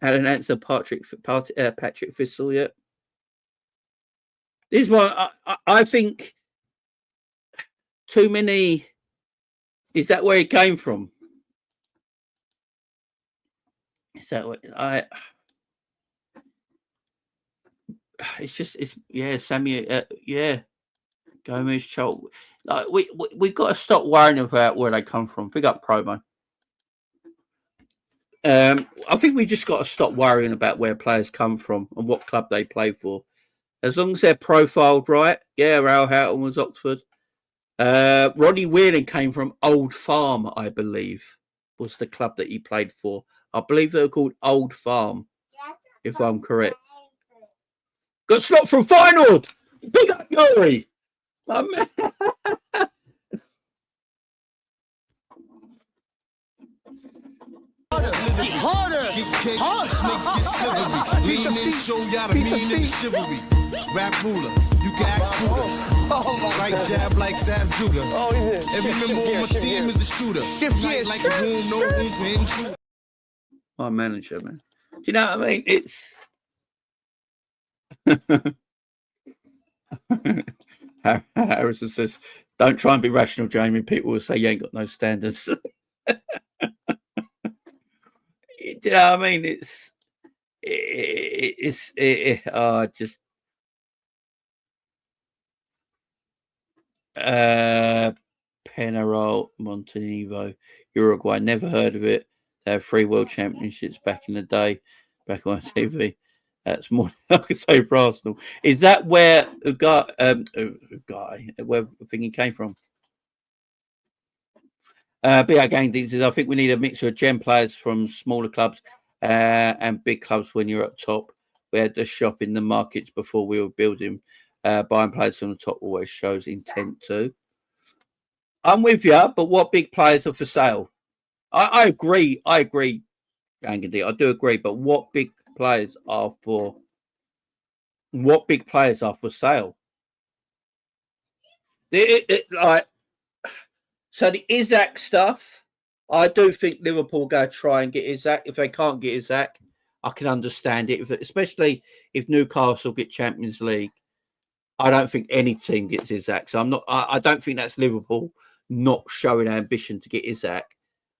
S10: Alan answer Patrick Thistle, yeah. This is what I think too many. Is that where he came from? Is that what Sammy, Gomez, Chol. Like we've got to stop worrying about where they come from. Big up promo. I think we just got to stop worrying about where players come from and what club they play for. As long as they're profiled right. Yeah, Raoul Houghton was Oxford. Ronnie Whelan came from Old Farm, I believe, was the club that he played for. I believe they were called Old Farm, if I'm correct. Got Slot from Feyenoord. Big up, Yuri. My man.
S1: Harder. Get kicked, snakes get slithery. Lean in, show y'all the meaning of chivalry. Rap ruler, you can ask Buddha. Right jab like Sam Juga. Every member on my team is a shooter. Tight like a room, no room for intruder.
S10: My manager, man. Do you know what I mean? It's Harrison says, don't try and be rational, Jamie. People will say you ain't got no standards. Do you know what I mean? Just Penarol, Montenegro, Uruguay. Never heard of it. They have 3 world championships back in the day, back on TV. That's more than I could say for Arsenal. Is that where where the thing he came from? But again, I think we need a mixture of gem players from smaller clubs and big clubs when you're up top. We had to shop in the markets before we were building. Buying players from the top always shows intent too. I'm with you, but what big players are for sale? I agree. Andy, I do agree. But what big players are for sale? Like, so the Isaac stuff, I do think Liverpool go try and get Isaac. If they can't get Isaac, I can understand it. Especially if Newcastle get Champions League, I don't think any team gets Isaac. So I don't think that's Liverpool not showing ambition to get Isaac.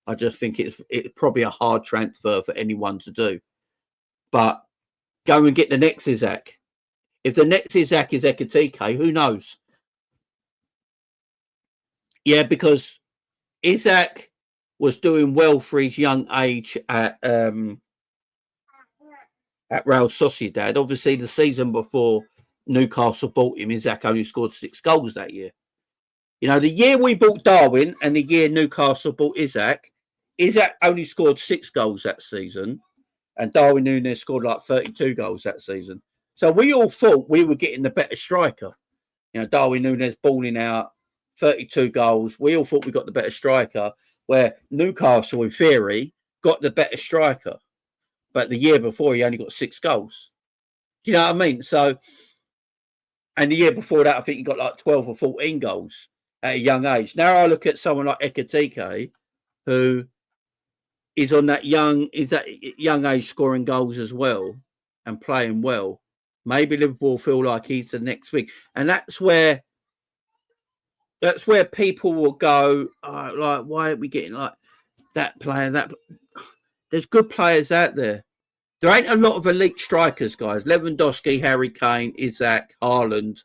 S10: I just think it's probably a hard transfer for anyone to do. But go and get the next Isaac. If the next Isaac is Ekitike, who knows? Yeah, because Isaac was doing well for his young age at Real Sociedad. Obviously, the season before Newcastle bought him, Isaac only scored 6 goals that year. You know, the year we bought Darwin and the year Newcastle bought Isaac only scored 6 goals that season, and Darwin Núñez scored like 32 goals that season. So we all thought we were getting the better striker. You know, Darwin Núñez balling out, 32 goals. We all thought we got the better striker, where Newcastle, in theory, got the better striker. But the year before, he only got 6 goals. Do you know what I mean? So, and the year before that, I think he got like 12 or 14 goals at a young age. Now I look at someone like Ekitike, who is on that young age scoring goals as well and playing well. Maybe Liverpool feel like he's the next week. And that's where people will go, like, why are we getting like that player? There's good players out there. There ain't a lot of elite strikers, guys. Lewandowski, Harry Kane, Isaac, Haaland,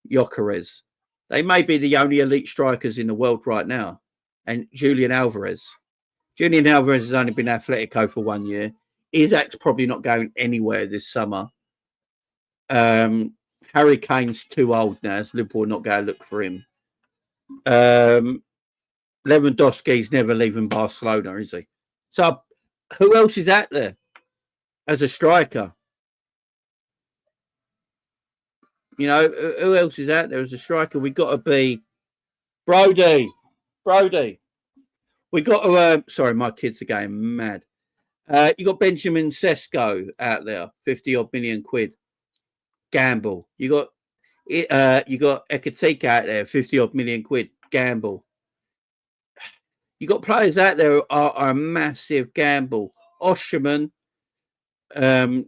S10: Gyökeres. They may be the only elite strikers in the world right now. And Julian Alvarez. Julian Alvarez has only been Atletico for 1 year. Isaac's probably not going anywhere this summer. Harry Kane's too old now, so Liverpool not going to look for him. Lewandowski's never leaving Barcelona, is he? So who else is out there as a striker? You know, who else is out there as a striker? We got to be Brody. We got to. Sorry, my kids are going mad. You got Benjamin Sesko out there, 50 odd million quid. Gamble. You got Ekitike out there, 50 odd million quid. Gamble. You got players out there who are a massive gamble. Osherman. See,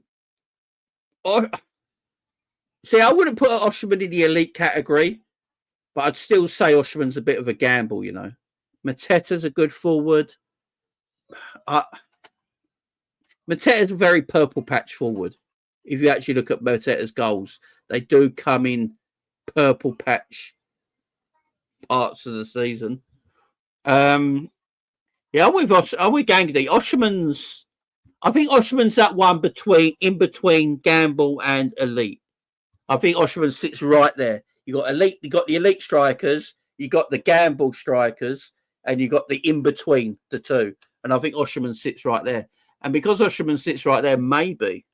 S10: I wouldn't put Osherman in the elite category, but I'd still say Osherman's a bit of a gamble, you know. Mateta's a good forward. Mateta's a very purple patch forward. If you actually look at Mateta's goals, they do come in purple patch parts of the season. I'm with Gangady. I think Osherman's that one in between gamble and elite. I think Osherman sits right there. You got elite, you got the elite strikers, you got the gamble strikers, and you got the in between the two. And I think Osherman sits right there. And because Osherman sits right there, maybe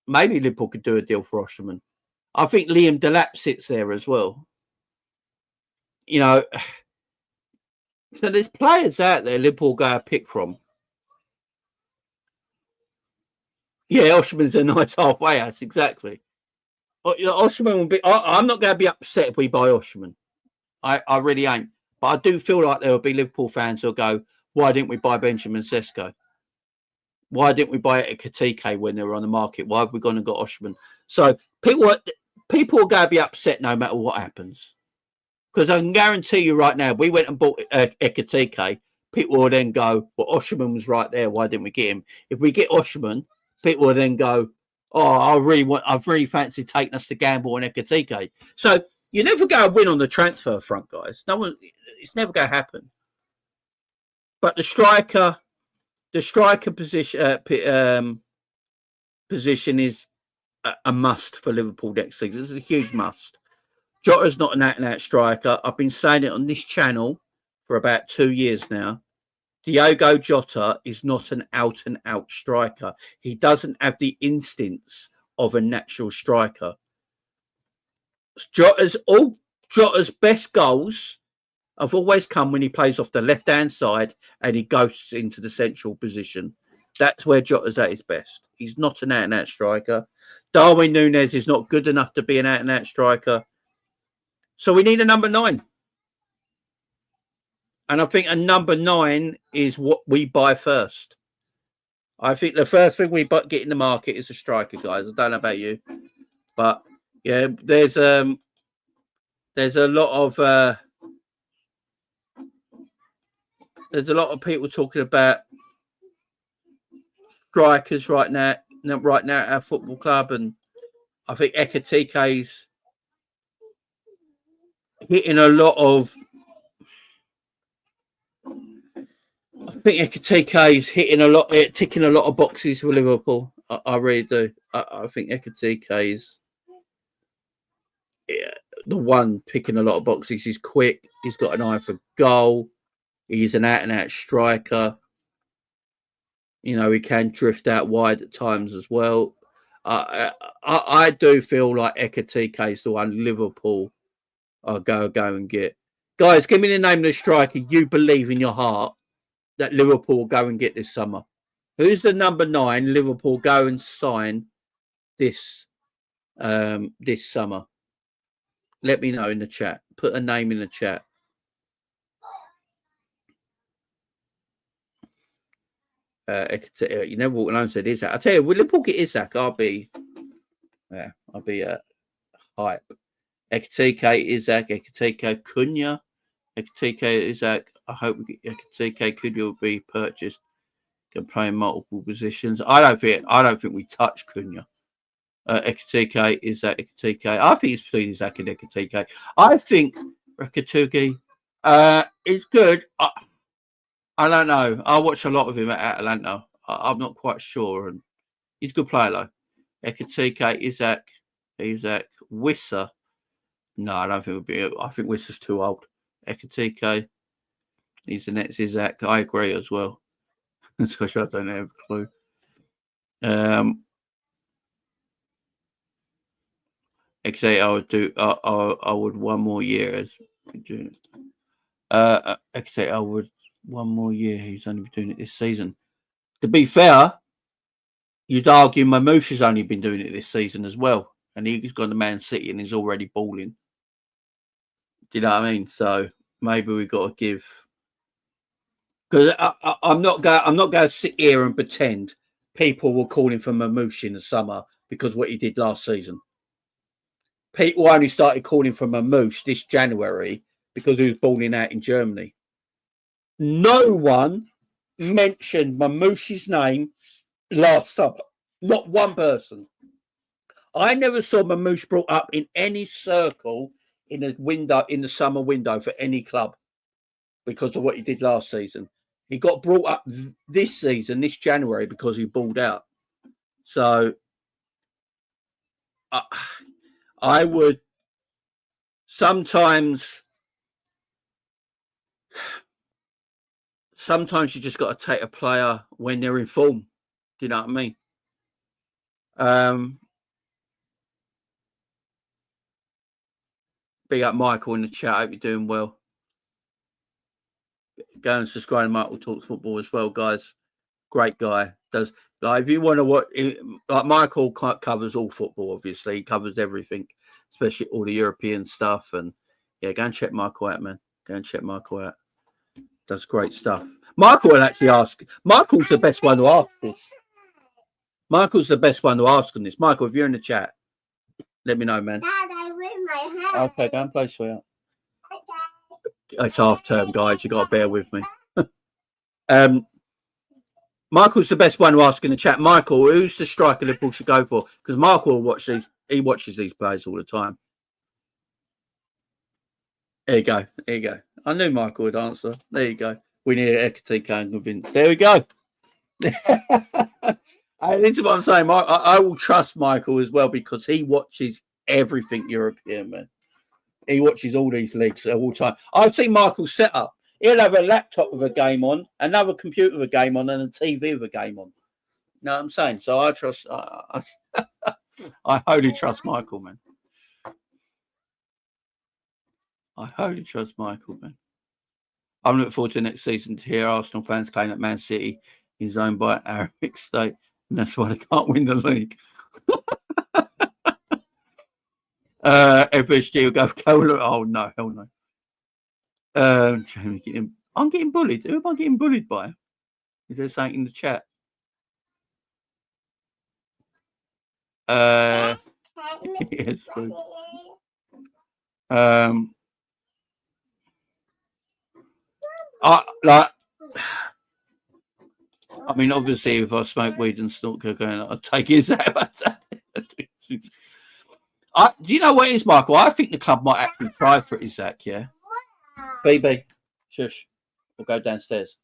S10: Liverpool could do a deal for Osherman. I think Liam Delap sits there as well. You know, so there's players out there Liverpool go pick from. Yeah, Osherman's a nice halfway house, exactly. Osherman will be. I'm not going to be upset if we buy Osherman. I really ain't. But I do feel like there will be Liverpool fans who'll go, why didn't we buy Benjamin Sesko? Why didn't we buy it at Ekitike when they were on the market? Why have we gone and got Osherman? So people are going to be upset no matter what happens. Because I can guarantee you right now, we went and bought Ekitike, people will then go, well, Osherman was right there. Why didn't we get him? If we get Osherman, people will then go, oh, I've really fancied taking us to gamble on Ekitike. So you never go and win on the transfer front, guys. It's never going to happen. But the striker position is a must for Liverpool next season. It's a huge must. Jota's not an out-and-out striker. I've been saying it on this channel for about 2 years now. Diogo Jota is not an out-and-out striker. He doesn't have the instincts of a natural striker. Jota's best goals have always come when he plays off the left-hand side and he goes into the central position. That's where Jota's at his best. He's not an out-and-out striker. Darwin Núñez is not good enough to be an out-and-out striker. So we need a number 9. And I think a number 9 is what we buy first. I think the first thing we get in the market is a striker, guys. I don't know about you. But, yeah, there's a lot of... there's a lot of people talking about strikers right now at our football club, and I think Ekitike's hitting a lot of. I think Ekitike is hitting a lot, ticking a lot of boxes for Liverpool. I really do. I think Ekitike is the one picking a lot of boxes. He's quick. He's got an eye for goal. He's an out-and-out striker. You know, he can drift out wide at times as well. I do feel like Ekitike is the one Liverpool are go and get. Guys, give me the name of the striker you believe in your heart that Liverpool will go and get this summer. Who's the number 9 Liverpool go and sign this summer? Let me know in the chat. Put a name in the chat. You never walk alone, said Isaac. I tell you, will Liverpool get Isaac? I'll be hype. Ekitike, Isaac, Ekitike, Cunha, Ekitike, Isaac. I hope Ekitike Cunha will be purchased. Can play in multiple positions. I don't think we touch Cunha. Ekitike, Isaac, Ekitike. I think it's between Isaac and Ekitike. I think Ekitike is good. I don't know. I watch a lot of him at Atalanta. I'm not quite sure. And he's a good player, though. Ekitike, Isaac, Wissa. No, I don't think it would be. I think Wissa's too old. Ekitike. He's the next Isaac. I agree as well. So I don't have a clue. Ekitike, I would 1 more year as doing it. Ekitike, I would 1 more year. He's only been doing it this season. To be fair, you'd argue Mamouche has only been doing it this season as well. And he's gone to Man City and he's already balling. Do you know what I mean? So maybe we've got to give. Because I'm not going to sit here and pretend people were calling for Mamouche in the summer because of what he did last season. People only started calling for Mamouche this January because he was balling out in Germany. No one mentioned Mamouche's name last summer. Not one person. I never saw Mamouche brought up in any circle in the summer window for any club because of what he did last season. He got brought up this season, this January, because he balled out. So I would sometimes you just got to take a player when they're in form. Do you know what I mean? Big up Michael in the chat. Hope you're doing well. Go and subscribe to Michael Talks Football as well, guys. Great guy. Does like if you want to watch, like Michael covers all football. Obviously, he covers everything, especially all the European stuff. And yeah, go and check Michael out, man. Go and check Michael out. Does great stuff. Michael will actually ask. Michael's the best one to ask this. Michael's the best one to ask on this. Michael, if you're in the chat, let me know, man.
S11: Dad, I ruined my hair.
S10: Okay, go and play, sweetheart. It's half term, guys. You got to bear with me. Michael's the best one to ask in the chat. Michael, who's the striker Liverpool should go for? Because Michael will watch these. He watches these players all the time. There you go. There you go. I knew Michael would answer. There you go. We need Ekitike and convince. There we go. This is what I'm saying. I will trust Michael as well because he watches everything European, man. He watches all these leagues all the time. I've seen Michael's setup. He'll have a laptop with a game on, another computer with a game on, and a TV with a game on. You know what I'm saying? So I trust. I wholly trust Michael, man. I wholly trust Michael, man. I'm looking forward to the next season to hear Arsenal fans claim that Man City is owned by Arabic State, and that's why they can't win the league. FSG will go cola. Oh no, hell no. Jamie, I'm getting bullied. Who am I getting bullied by? Is there something in the chat? Yes, I mean, obviously, if I smoke weed and snort cocaine, I'd take his out. Do you know what it is, Michael? I think the club might actually try for Isaac, yeah? BB, shush. We'll go downstairs.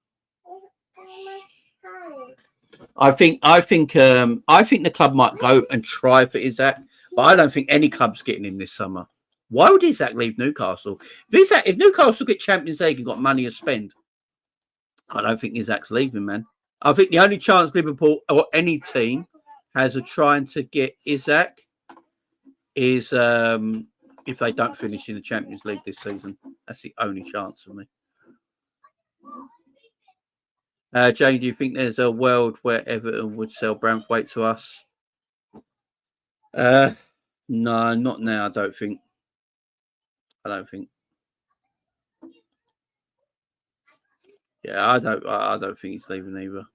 S10: I think the club might go and try for Isaac, but I don't think any club's getting him this summer. Why would Isaac leave Newcastle? If Newcastle get Champions League and got money to spend, I don't think Isaac's leaving, man. I think the only chance Liverpool or any team has of trying to get Isaac is if they don't finish in the Champions League this season. That's the only chance for me. Jane, do you think there's a world where Everton would sell Branthwaite to us? No, not now. I don't think. Yeah, I don't think he's leaving either.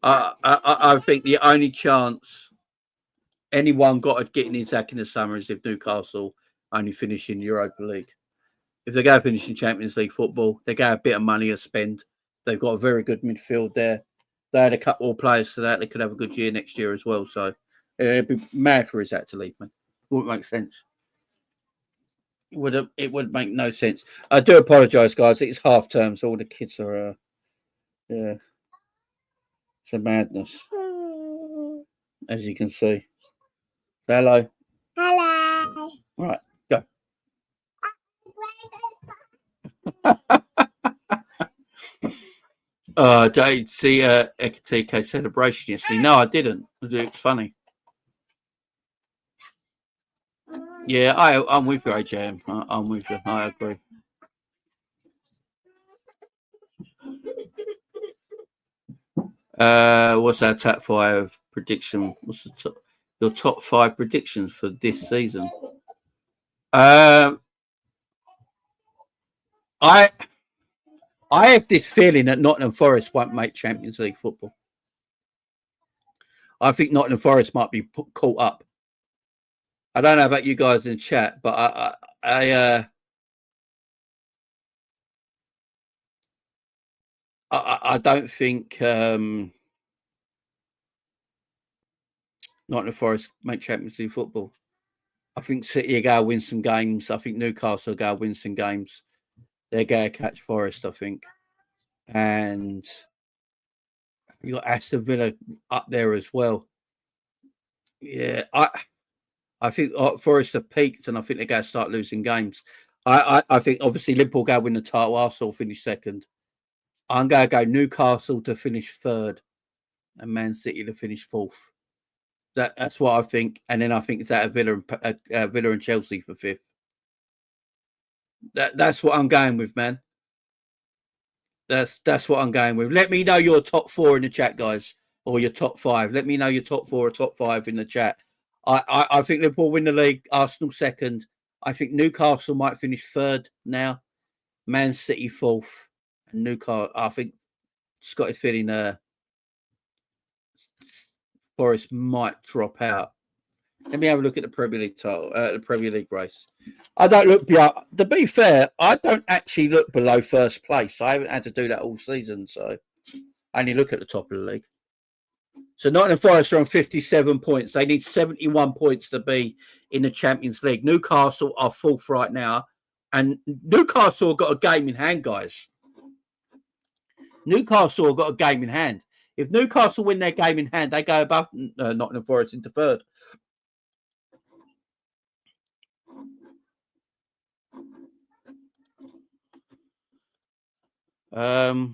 S10: I think the only chance anyone got at getting Isaac in the summer is if Newcastle only finish in Europa League. If they go finish in Champions League football, they get a bit of money to spend. They've got a very good midfield there. They had a couple of players to that. They could have a good year next year as well. So it'd be mad for Isaac to leave, man. Wouldn't make sense. It would make no sense. I do apologise, guys. It's half term, so all the kids are yeah. It's a madness. As you can see. Hello.
S11: Hello.
S10: Right, go. Did you see Ekatike celebration yesterday? No, I didn't. It's funny. Yeah, I'm with you, AJM. I'm with you. I agree. What's our top 5 prediction? What's your top 5 predictions for this season? I have this feeling that Nottingham Forest won't make Champions League football. I think Nottingham Forest might be caught up. I don't know about you guys in chat, but I don't think Nottingham Forest make Champions League football. I think City are going to win some games. I think Newcastle are going to win some games. They're going to catch Forest, I think. And you got Aston Villa up there as well. Yeah, I think Forest have peaked, and I think they're going to start losing games. I think obviously Liverpool go win the title. Arsenal finish second. I'm going to go Newcastle to finish third, and Man City to finish fourth. That's what I think, and then I think it's out of Villa and Chelsea for fifth. That's what I'm going with, man. That's what I'm going with. Let me know your top 4 in the chat, guys, or your top 5. Let me know your top 4 or top 5 in the chat. I think Liverpool win the league, Arsenal second. I think Newcastle might finish third now. Man City fourth. And Newcastle, I think Scott is feeling Forest might drop out. Let me have a look at the Premier League title, the Premier League race. I don't look below. To be fair, I don't actually look below first place. I haven't had to do that all season, so I only look at the top of the league. So Nottingham Forest are on 57 points. They need 71 points to be in the Champions League. Newcastle are fourth right now, and Newcastle have got a game in hand, guys. Newcastle have got a game in hand. If Newcastle win their game in hand, they go above Nottingham Forest into third. I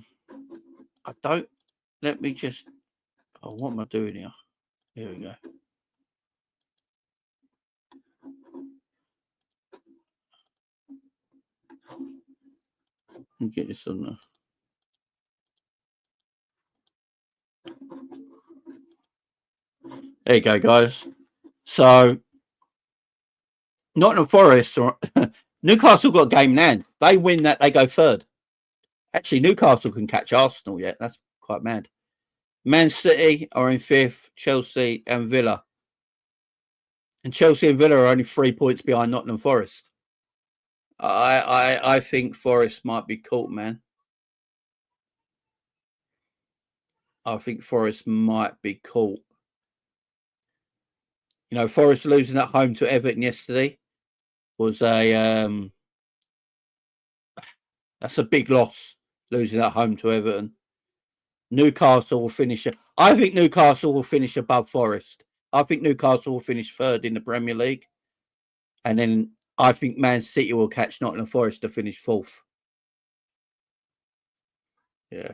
S10: don't. Let me just. Oh, what am I doing here? Here we go. Let me get this on there. There you go, guys. So, Nottingham Forest or Newcastle got a game in hand. They win that, they go third. Actually, Newcastle can catch Arsenal yet. That's quite mad. Man City are in fifth, Chelsea and Villa. And Chelsea and Villa are only 3 points behind Nottingham Forest. I think Forest might be caught, man. I think Forest might be caught. You know, Forest losing at home to Everton yesterday was that's a big loss, losing at home to Everton. Newcastle will finish. I think Newcastle will finish above Forest. I think Newcastle will finish third in the Premier League. And then I think Man City will catch Nottingham Forest to finish fourth. Yeah.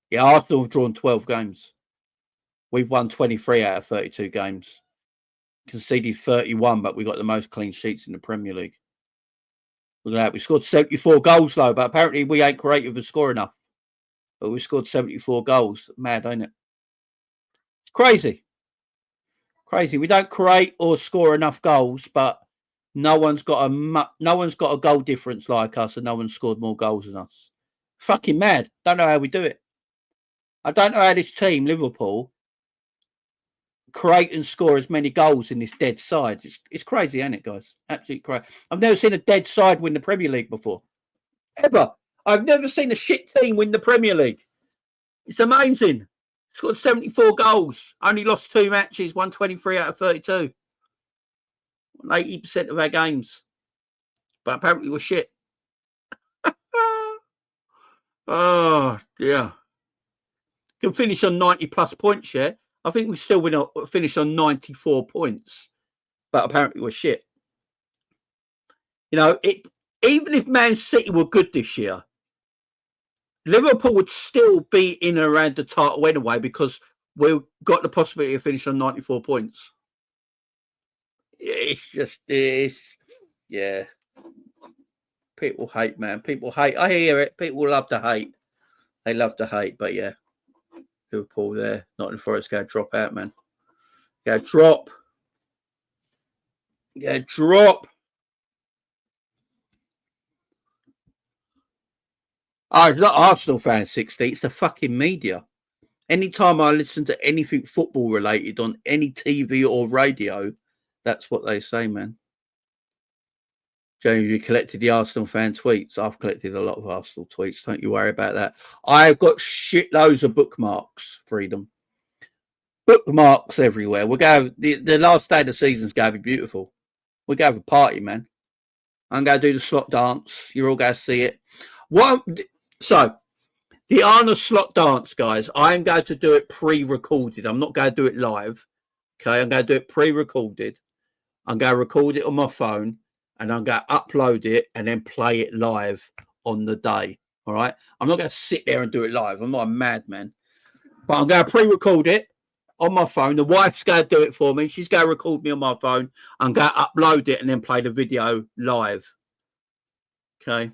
S10: Yeah, Arsenal have drawn 12 games. We've won 23 out of 32 games. Conceded 31, but we got the most clean sheets in the Premier League. Look at that. We scored 74 goals, though, but apparently we ain't creative and score enough. But we scored 74 goals. Mad, ain't it? It's crazy. Crazy. We don't create or score enough goals, but no one's got a goal difference like us, and no one's scored more goals than us. Fucking mad. Don't know how we do it. I don't know how this team, Liverpool, create and score as many goals in this dead side. It's crazy, ain't it, guys? Absolutely crazy. I've never seen a dead side win the Premier League before. Ever. I've never seen a shit team win the Premier League. It's amazing. Scored 74 goals. Only lost 2 matches, won 23 out of 32. 80% of our games. But apparently we're shit. Oh, yeah. Can finish on 90 plus points, yeah? I think we still finish on 94 points. But apparently we're shit. You know, even if Man City were good this year, Liverpool would still be in and around the title anyway because we've got the possibility of finishing on 94 points. It's just this. Yeah. People hate, man. People hate. I hear it. People love to hate. They love to hate, but yeah. Liverpool there. Nottingham Forest going to drop out, man. Going to drop. Going to drop. Oh, it's not Arsenal fans, 60. It's the fucking media. Anytime I listen to anything football related on any TV or radio, that's what they say, man. James, you collected the Arsenal fan tweets. I've collected a lot of Arsenal tweets. Don't you worry about that. I've got shitloads of bookmarks, Freedom. Bookmarks everywhere. We're going. The last day of the season's going to be beautiful. We're going to have a party, man. I'm going to do the slot dance. You're all going to see it. So, the Arne Slot dance, guys, I'm going to do it pre-recorded. I'm not going to do it live. Okay, I'm going to do it pre-recorded. I'm going to record it on my phone, and I'm going to upload it and then play it live on the day. All right? I'm not going to sit there and do it live. I'm not a madman. But I'm going to pre-record it on my phone. The wife's going to do it for me. She's going to record me on my phone. I'm going to upload it and then play the video live. Okay?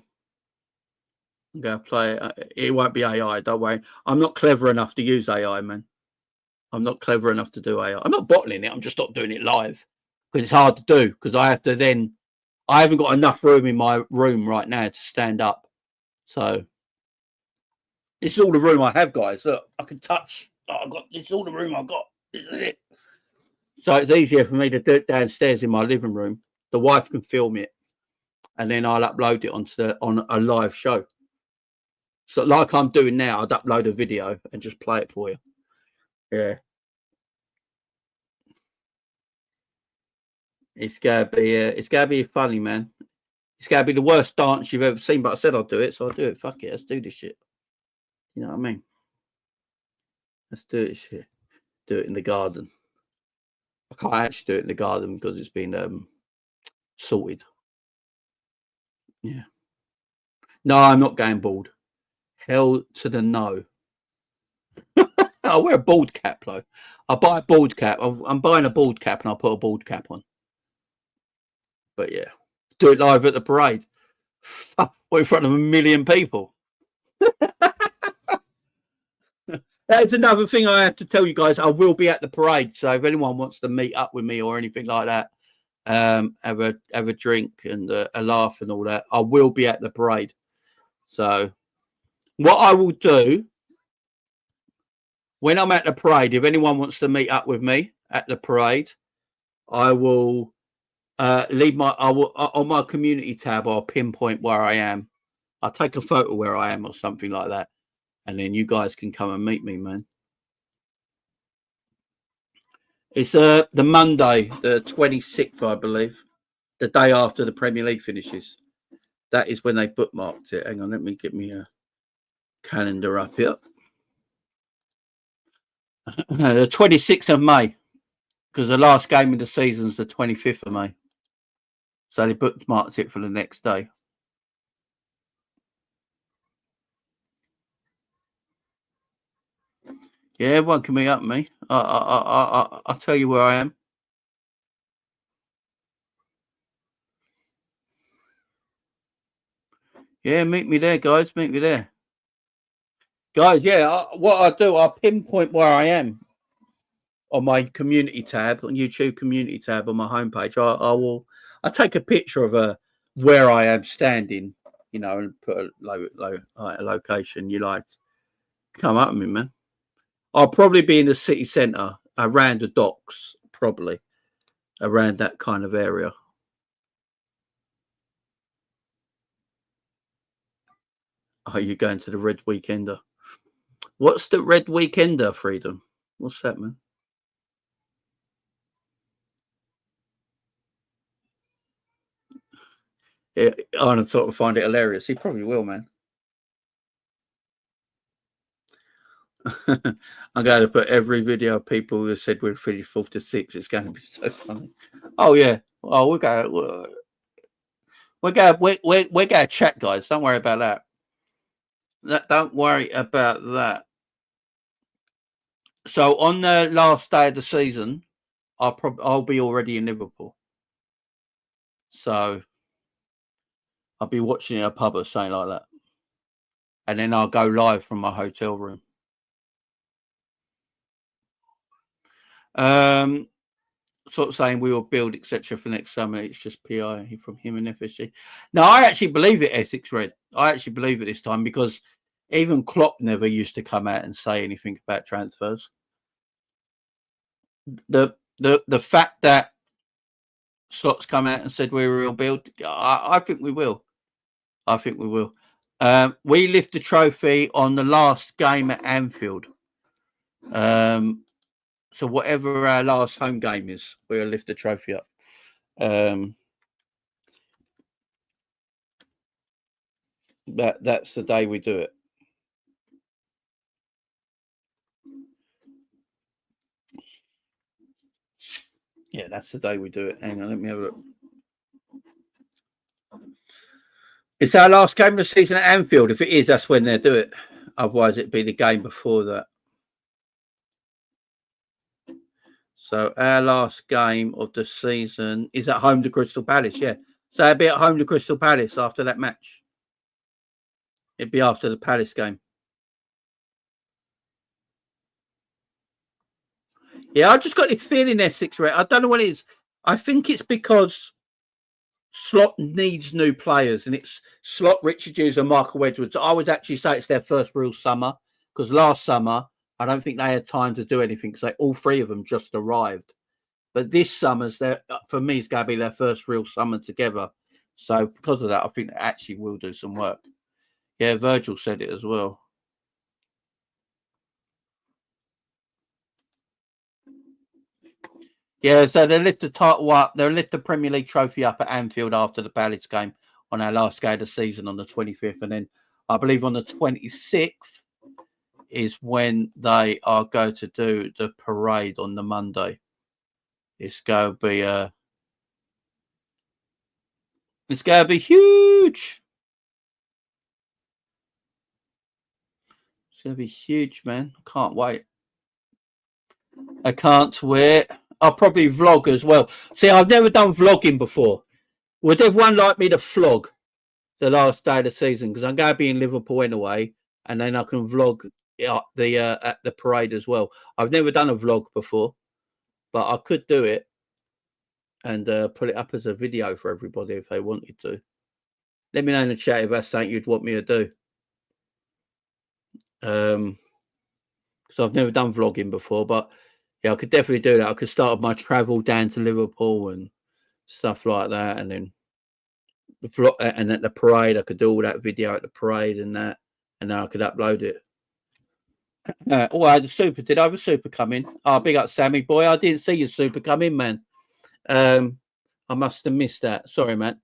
S10: I'm going to play it. It won't be AI, don't worry. I'm not clever enough to use AI, man. I'm not clever enough to do AI. I'm not bottling it. I'm just not doing it live because it's hard to do because I have to then. I haven't got enough room in my room right now to stand up. So this is all the room I have, guys. Look, I can touch. This is all the room I've got. This is it. So it's easier for me to do it downstairs in my living room. The wife can film it, and then I'll upload it on a live show. So like I'm doing now, I'd upload a video and just play it for you. Yeah. It's gonna be funny, man. It's gonna be the worst dance you've ever seen, but I said I'll do it, so I'll do it. Fuck it, let's do this shit. You know what I mean? Let's do it shit. Do it in the garden. I can't actually do it in the garden because it's been sorted. Yeah. No, I'm not going bald. Hell to the no. I'll wear a bald cap, though. I'll buy a bald cap. I'm buying a bald cap and I'll put a bald cap on. But yeah, do it live at the parade. What What, in front of 1 million people? That is another thing I have to tell you guys. I will be at the parade, so if anyone wants to meet up with me or anything like that, have a drink and a laugh and all that, I will be at the parade. So what I will do when I'm at the parade, if anyone wants to meet up with me at the parade, I will leave on my community tab. I'll pinpoint where I am. I'll take a photo where I am or something like that. And then you guys can come and meet me, man. It's the Monday, the 26th, I believe. The day after the Premier League finishes. That is when they bookmarked it. Hang on, let me get me a calendar up here. The 26th of May. Because the last game of the season is the 25th of May. So they bookmarked it for the next day. Yeah, everyone can meet up with me. I'll tell you where I am. Yeah, meet me there, guys. Meet me there. Guys, yeah, what I do, I'll pinpoint where I am on my community tab, on YouTube community tab on my homepage. I'll take a picture of where I am standing, you know, and put a location you like. Come up with me, man. I'll probably be in the city centre, around the docks, probably around that kind of area. Are you going to the Red Weekender? What's the Red Weekender, Freedom? What's that, man? Yeah, Arne Slot will find it hilarious. He probably will, man. I'm going to put every video of people who said we're 4th to 6. It's going to be so funny. Oh yeah. Oh, we're going to chat, guys. Don't worry about that. Don't worry about that. So on the last day of the season, I'll be already in Liverpool. So I'll be watching a pub or something like that, and then I'll go live from my hotel room. Sort of saying we will build, etc. for next summer. It's just PI from him and FSG. No, I actually believe it, Essex Red. I actually believe it this time, because even Klopp never used to come out and say anything about transfers. The fact that Slot's come out and said we will build, I think we will. I think we will. We lift the trophy on the last game at Anfield. So whatever our last home game is, we'll lift the trophy up. That's the day we do it. Yeah, that's the day we do it. Hang on, let me have a look. It's our last game of the season at Anfield. If it is, that's when they do it. Otherwise, it'd be the game before that. So our last game of the season is at home to Crystal Palace. Yeah. So it'd be at home to Crystal Palace after that match. It'd be after the Palace game. Yeah, I just got this feeling there, 6 Red. I don't know what it is. I think it's because Slot needs new players, and it's Slot, Richard Hughes and Michael Edwards. I would actually say it's their first real summer, because last summer I don't think they had time to do anything, because all three of them just arrived. But this summer's for me, it's going to be their first real summer together. So because of that, I think they actually will do some work. Yeah, Virgil said it as well. Yeah, so they lift the title up. They'll lift the Premier League trophy up at Anfield after the Palace game on our last game of the season on the 25th. And then I believe on the 26th is when they are going to do the parade on the Monday. It's going to be huge. It's going to be huge, man. I can't wait. I can't wait. I'll probably vlog as well. See, I've never done vlogging before. Would everyone like me to vlog? the last day of the season because I'm going to be in Liverpool anyway, and then I can vlog at the parade as well. I've never done a vlog before, but I could do it and put it up as a video for everybody if they wanted to. Let me know in the chat if that's something you'd want me to do. Because I've never done vlogging before, but yeah, I could definitely do that. I could start my travel down to Liverpool and stuff like that, and then the vlog, and at the parade, I could do all that video at the parade and that, and then I could upload it. Oh, I had a super. Did I have a super come in? Oh, big up, Sammy boy. I didn't see your super come in, man. I must have missed that. Sorry, man.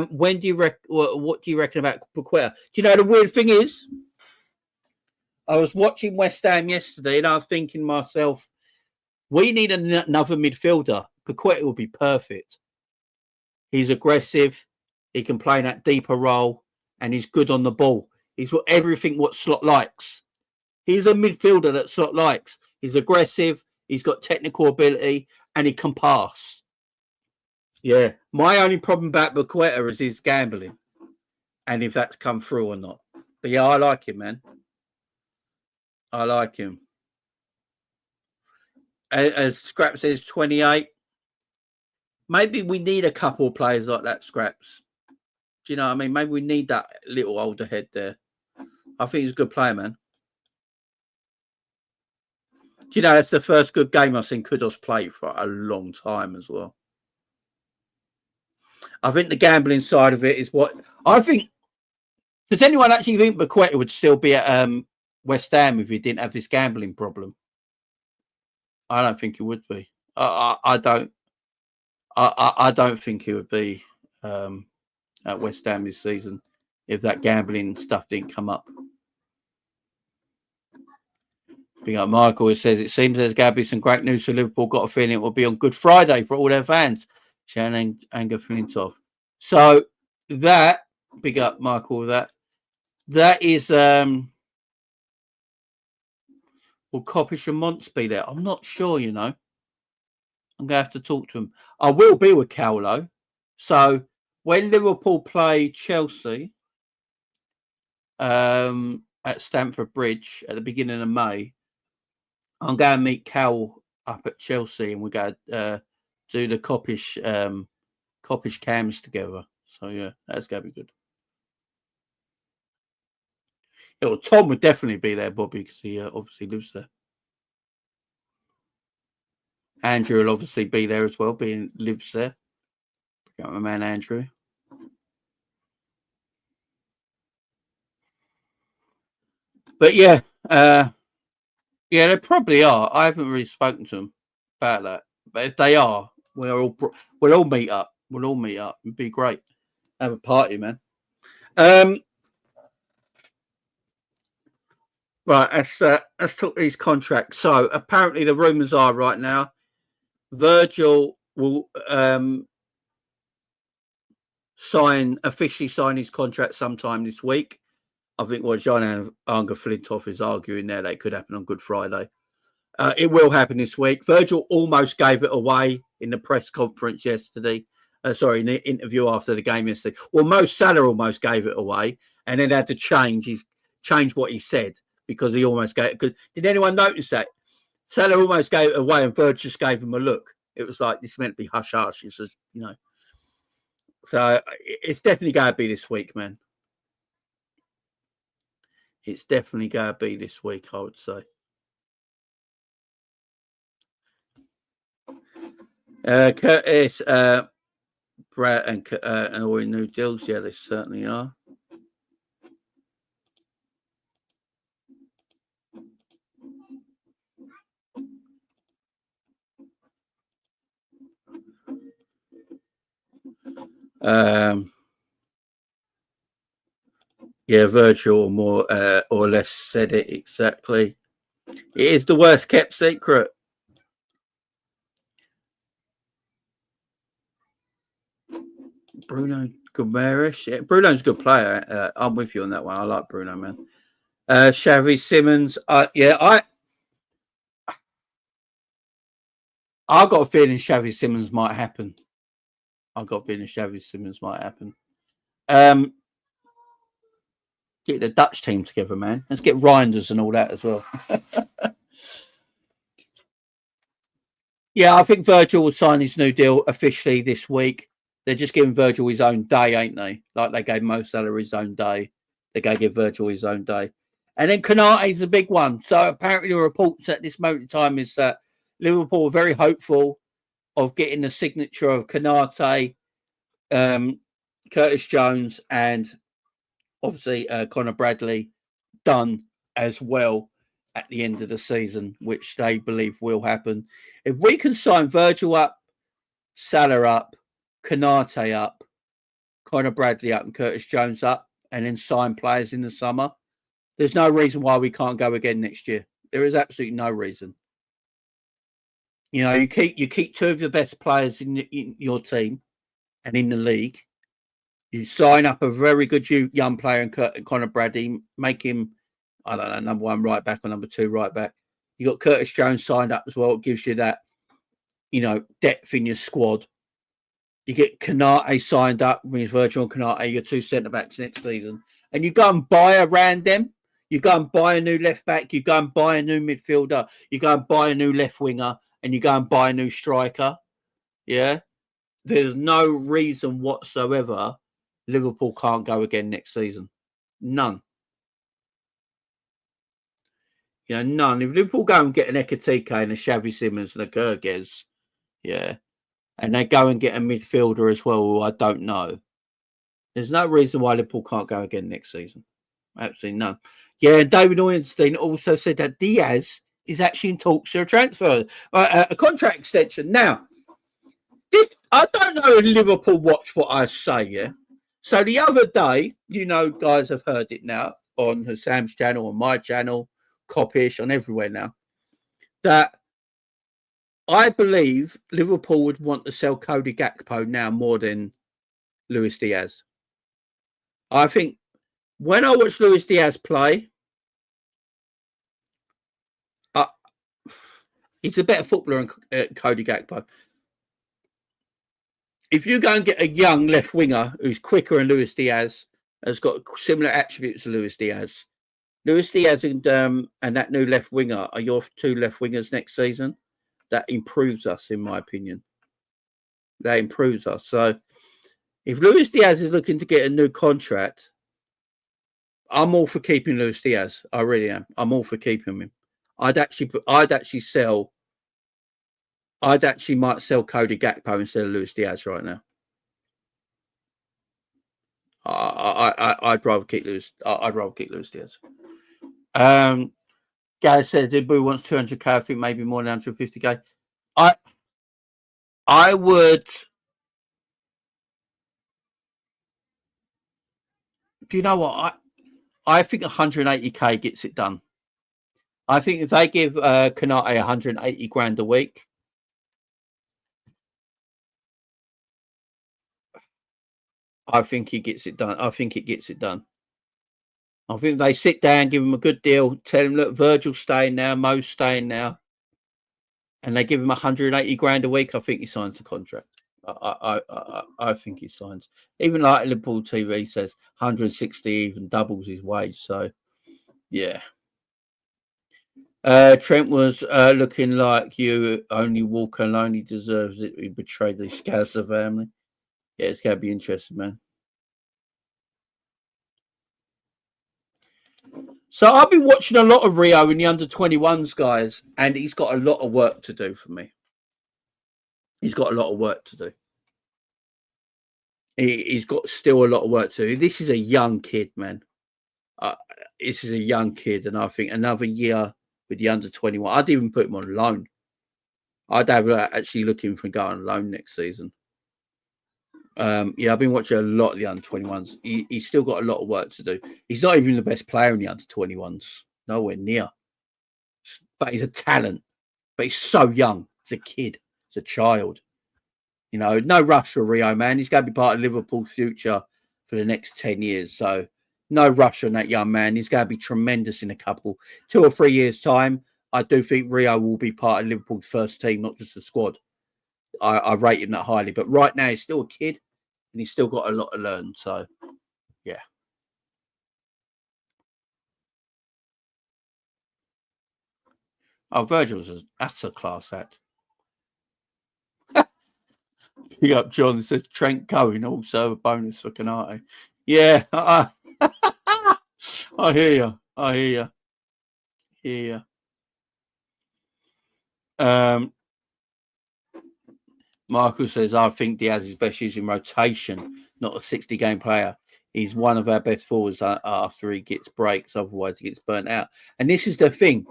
S10: When do you what do you reckon about Paqueta? Do you know the weird thing is? I was watching West Ham yesterday, and I was thinking to myself, we need another midfielder. Paqueta will be perfect. He's aggressive. He can play in that deeper role, and he's good on the ball. He's got everything what Slot likes. He's a midfielder that Slot likes. He's aggressive. He's got technical ability, and he can pass. Yeah. My only problem about Paqueta is his gambling, and if that's come through or not. But yeah, I like him, man. I like him. As Scrap says, 28. Maybe we need a couple of players like that, Scraps. Do you know what I mean? Maybe we need that little older head there. I think he's a good player, man. Do you know, that's the first good game I've seen Kudos play for a long time as well. I think the gambling side of it is what... I think... Does anyone actually think Paqueta would still be at West Ham if he didn't have this gambling problem? I don't think he would be. I don't think he would be at West Ham this season if that gambling stuff didn't come up. Big up Michael, it says, it seems there's going to be some great news for Liverpool. Got a feeling it will be on Good Friday for all their fans. Shannon Anger Flintoff. So that, big up Michael, that is will Coppish and Monts be there? I'm not sure, you know. I'm going to have to talk to him. I will be with Cowlow. So when Liverpool play Chelsea at Stamford Bridge at the beginning of May, I'm going to meet Cal up at Chelsea and we're going to do the Coppish cams together. So, yeah, that's going to be good. Yeah, well, Tom would definitely be there, Bobby, because he obviously lives there. Andrew will obviously be there as well, lives there. Got my man Andrew. But yeah, they probably are. I haven't really spoken to them about that. But if they are, we'll all meet up. We'll all meet up. It'd be great. Have a party, man. Right, let's talk these contracts. So apparently the rumours are right now, Virgil will officially sign his contract sometime this week. I think what John Anger Flintoff is arguing there, that could happen on Good Friday. It will happen this week. Virgil almost gave it away in the press conference yesterday. In the interview after the game yesterday. Well, Mo Salah almost gave it away and then had to change what he said because he almost gave it. Did anyone notice that? Salah almost gave it away and Virgil just gave him a look. It was like, this meant to be hush-hush. He says, you know. So it's definitely going to be this week, man. It's definitely going to be this week, I would say. Curtis, Brett, and all new deals. Yeah, they certainly are. Yeah, Virgil more or less said it exactly. It is the worst kept secret. Bruno Gomes. Yeah, Bruno's a good player. I'm with you on that one. I like Bruno, man. Xavi Simons. Yeah, I've got a feeling Xavi Simons might happen. Get the Dutch team together, man. Let's get Reinders and all that as well. Yeah, I think Virgil will sign his new deal officially this week. They're just giving Virgil his own day, ain't they? Like they gave Mo Salah his own day. They're going to give Virgil his own day. And then Konate's the big one. So apparently the reports at this moment in time is that Liverpool are very hopeful of getting the signature of Konate, Curtis Jones, and obviously Conor Bradley done as well at the end of the season, which they believe will happen. If we can sign Virgil up, Salah up, Konate up, Conor Bradley up, and Curtis Jones up, and then sign players in the summer, there's no reason why we can't go again next year. There is absolutely no reason. You know, you keep two of the best players in your team and in the league. You sign up a very good young player in Conor Bradley, make him, I don't know, number one right back or number two right back. You got Curtis Jones signed up as well. It gives you that, you know, depth in your squad. You get Konate signed up with Virgil and Konate, your two centre backs next season, and you go and buy around them. You go and buy a new left back. You go and buy a new midfielder. You go and buy a new left winger, and you go and buy a new striker. Yeah, there's no reason whatsoever Liverpool can't go again next season. None. You know, none. If Liverpool go and get an Ekatike and a Xavi Simons and a Gerges, yeah, and they go and get a midfielder as well, who I don't know, there's no reason why Liverpool can't go again next season. Absolutely none. Yeah, and David Ornstein also said that Diaz is actually in talks for a transfer, a contract extension. Now, I don't know if Liverpool watch what I say, yeah? So the other day, you know, guys have heard it now on Sam's channel, on my channel, Coppish, on everywhere now, that I believe Liverpool would want to sell Cody Gakpo now more than Luis Diaz. I think when I watch Luis Diaz play, he's a better footballer than Cody Gakpo. If you go and get a young left winger who's quicker than Luis Diaz, has got similar attributes to Luis Diaz and that new left winger are your two left wingers next season. That improves us, in my opinion. That improves us. So if Luis Diaz is looking to get a new contract, I'm all for keeping Luis Diaz. I really am. I'm all for keeping him. I'd actually might sell Cody Gakpo instead of Luis Diaz right now. I'd rather keep Luis. I'd rather keep Luis Diaz. Gary says Ibu wants 200k. I think maybe more than 150k. I would. Do you know what? I think 180k gets it done. I think if they give Konate 180 grand a week, I think he gets it done. I think it gets it done. I think they sit down, give him a good deal, tell him, look, Virgil's staying now, Mo's staying now, and they give him 180 grand a week. I think he signs the contract. I think he signs. Even like Liverpool TV says, 160 even doubles his wage. So, yeah. Trent was looking like you. Only Walker alone, he deserves it. He betrayed the Scouser family. Yeah, it's going to be interesting, man. So I've been watching a lot of Rio in the under-21s, guys, and he's got a lot of work to do for me. He's got a lot of work to do. He's got still a lot of work to do. This is a young kid, man. This is a young kid, and I think another year with the under-21, I'd even put him on loan. I'd have actually looking for going on loan next season. Yeah, I've been watching a lot of the under-21s. He's still got a lot of work to do. He's not even the best player in the under-21s. Nowhere near. But he's a talent. But he's so young. He's a kid. He's a child. You know, no rush for Rio, man. He's going to be part of Liverpool's future for the next 10 years. So no rush on that young man. He's going to be tremendous in a couple, 2 or 3 years' time. I do think Rio will be part of Liverpool's first team, not just the squad. I rate him that highly. But right now, he's still a kid and he's still got a lot to learn. So, yeah. Oh, Virgil's that's a class act. Pick up John says Trent going, also a bonus for KONATE. Yeah, I hear you. I hear you. Michael says, I think Diaz is best used in rotation, not a 60-game player. He's one of our best forwards after he gets breaks, otherwise he gets burnt out. And this is the thing.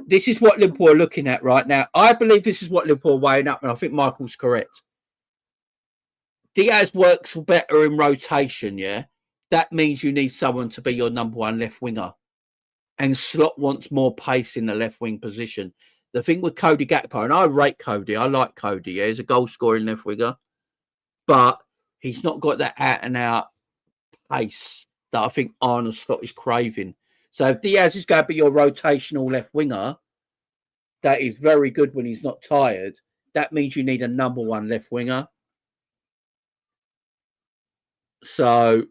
S10: This is what Liverpool are looking at right now. I believe this is what Liverpool are weighing up, and I think Michael's correct. Diaz works better in rotation, yeah? That means you need someone to be your number one left winger. And Slot wants more pace in the left wing position. The thing with Cody Gakpo, and I rate Cody, I like Cody, yeah? He's a goal-scoring left winger. But he's not got that out-and-out pace that I think Arne Slot is craving. So if Diaz is going to be your rotational left winger, that is very good when he's not tired. That means you need a number one left winger. So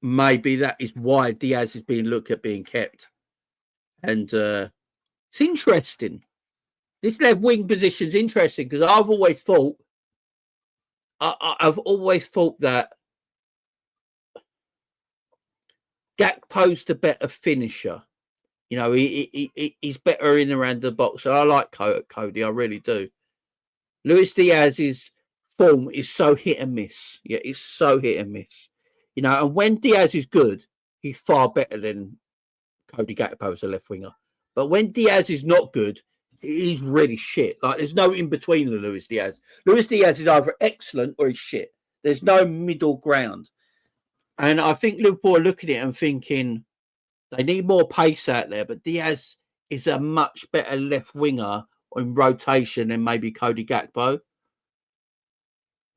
S10: maybe that is why Diaz is being looked at being kept. And it's interesting. This left wing position is interesting because I've always thought that Gakpo's the better finisher. You know, he's better in around the box. So I like Cody, I really do. Luis Diaz's form is so hit and miss. Yeah, it's so hit and miss. You know, and when Diaz is good, he's far better than Cody Gakpo as a left winger. But when Diaz is not good, he's really shit. Like, there's no in between the Luis Diaz. Luis Diaz is either excellent or he's shit. There's no middle ground. And I think Liverpool are looking at it and thinking they need more pace out there, but Diaz is a much better left winger in rotation than maybe Cody Gakpo.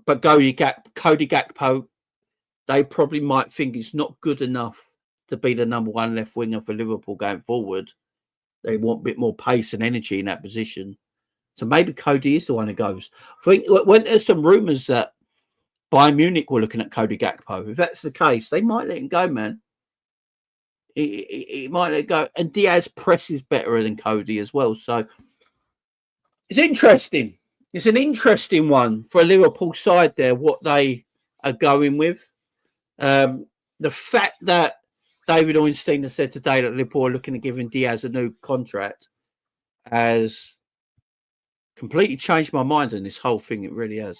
S10: But Cody Gakpo, they probably might think it's not good enough to be the number one left winger for Liverpool going forward. They want a bit more pace and energy in that position. So maybe Cody is the one who goes. I think when there's some rumours that Bayern Munich were looking at Cody Gakpo, if that's the case, they might let him go, man. He might let go. And Diaz presses better than Cody as well. So it's interesting. It's an interesting one for a Liverpool side there, what they are going with. The fact that David Ornstein has said today that Liverpool are looking at giving Diaz a new contract has completely changed my mind on this whole thing. It really has.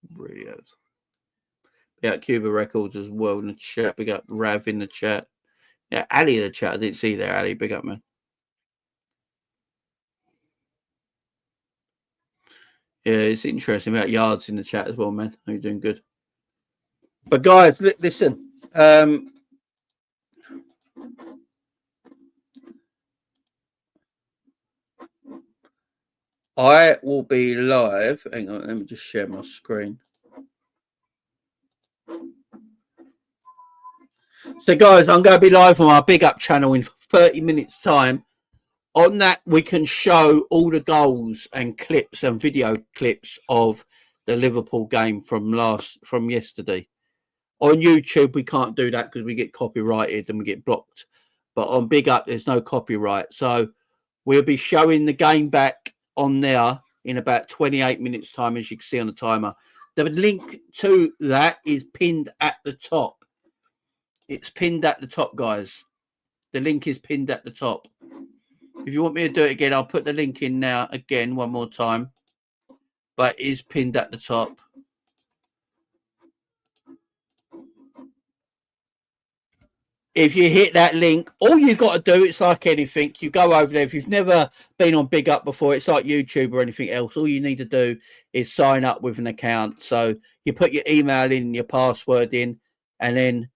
S10: It really has. Yeah, Cuba Records as well in the chat. Big up Rav in the chat. Yeah, Ali in the chat. I didn't see there, Ali. Big up, man. Yeah, it's interesting about Yards in the chat as well, man. How you doing? Good. But guys, listen. I will be live. Hang on, let me just share my screen. So, guys, I'm going to be live on our Big Up channel in 30 minutes' time. On that, we can show all the goals and clips and video clips of the Liverpool game from yesterday. On YouTube, we can't do that because we get copyrighted and we get blocked. But on Big Up, there's no copyright. So we'll be showing the game back on there in about 28 minutes' time, as you can see on the timer. The link to that is pinned at the top. It's pinned at the top, guys. The link is pinned at the top. If you want me to do it again, I'll put the link in now again one more time. But it is pinned at the top. If you hit that link, all you got to do, it's like anything. You go over there. If you've never been on Big Up before, it's like YouTube or anything else. All you need to do is sign up with an account. So you put your email in, your password in, and then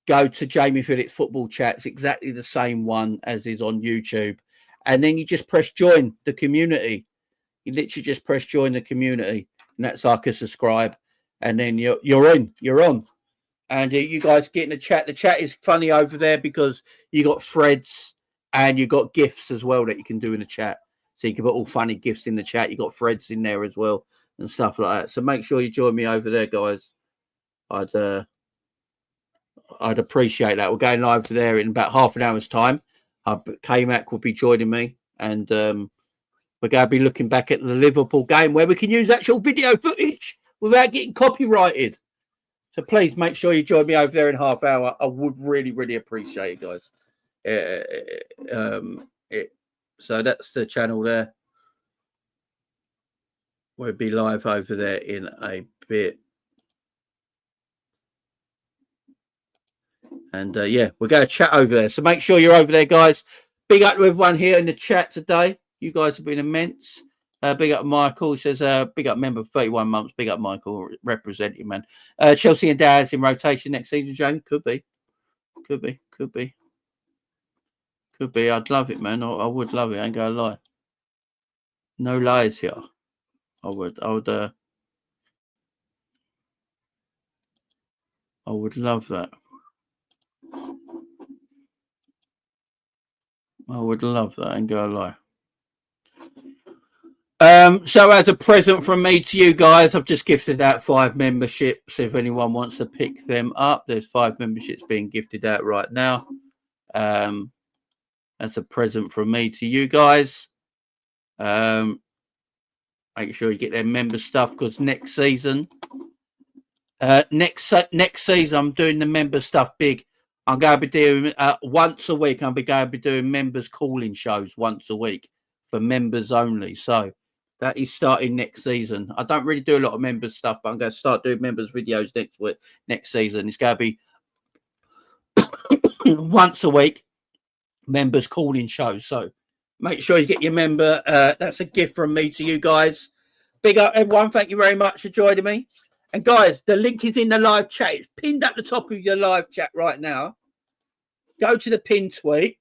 S10: go to Jamie Phillips Football Chat. It's exactly the same one as is on YouTube. And then you just press join the community. You literally just press join the community. And that's like a subscribe. And then you're in. You're on. And you guys get in the chat. The chat is funny over there because you got threads and you got GIFs as well that you can do in the chat. So you can put all funny GIFs in the chat. You got threads in there as well and stuff like that. So make sure you join me over there, guys. I'd appreciate that. We're going live there in about half an hour's time. K-Mac will be joining me, and we're going to be looking back at the Liverpool game where we can use actual video footage without getting copyrighted. So please make sure you join me over there in half hour. I would really, really appreciate it, guys. So that's the channel there. We'll be live over there in a bit. And yeah, we're going to chat over there. So make sure you're over there, guys. Big up to everyone here in the chat today. You guys have been immense. Big up Michael. He says, big up member 31 months. Big up Michael, representing, man. Chelsea and Daz in rotation next season, James. Could be. I'd love it, man. I would love it. I ain't going to lie. No lies here. I would love that. I would love that, and go lie. So as a present from me to you guys, I've just gifted out 5 memberships. If anyone wants to pick them up, there's 5 memberships being gifted out right now. That's a present from me to you guys. Make sure you get their member stuff, because next season, next season, I'm doing the member stuff big. I'm going to be doing once a week. I'm going to be doing members calling shows once a week for members only. So that is starting next season. I don't really do a lot of members stuff, but I'm going to start doing members videos next season. It's going to be once a week, members calling shows. So make sure you get your member. That's a gift from me to you guys. Big up, everyone. Thank you very much for joining me. And guys, the link is in the live chat. It's pinned at the top of your live chat right now. Go to the pin tweet,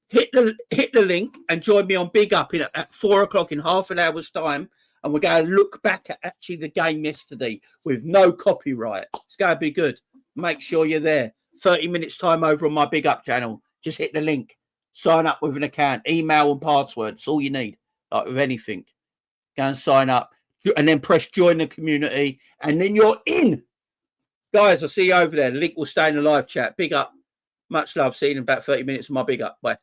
S10: hit the link, and join me on Big Up at 4 o'clock in half an hour's time. And we're going to look back at actually the game yesterday with no copyright. It's going to be good. Make sure you're there. 30 minutes time over on my Big Up channel. Just hit the link. Sign up with an account. Email and password. It's all you need. Like with anything. Go and sign up. And then press join the community. And then you're in. Guys, I'll see you over there. The link will stay in the live chat. Big Up. Much love. See you in about 30 minutes of my Big Up. Bye.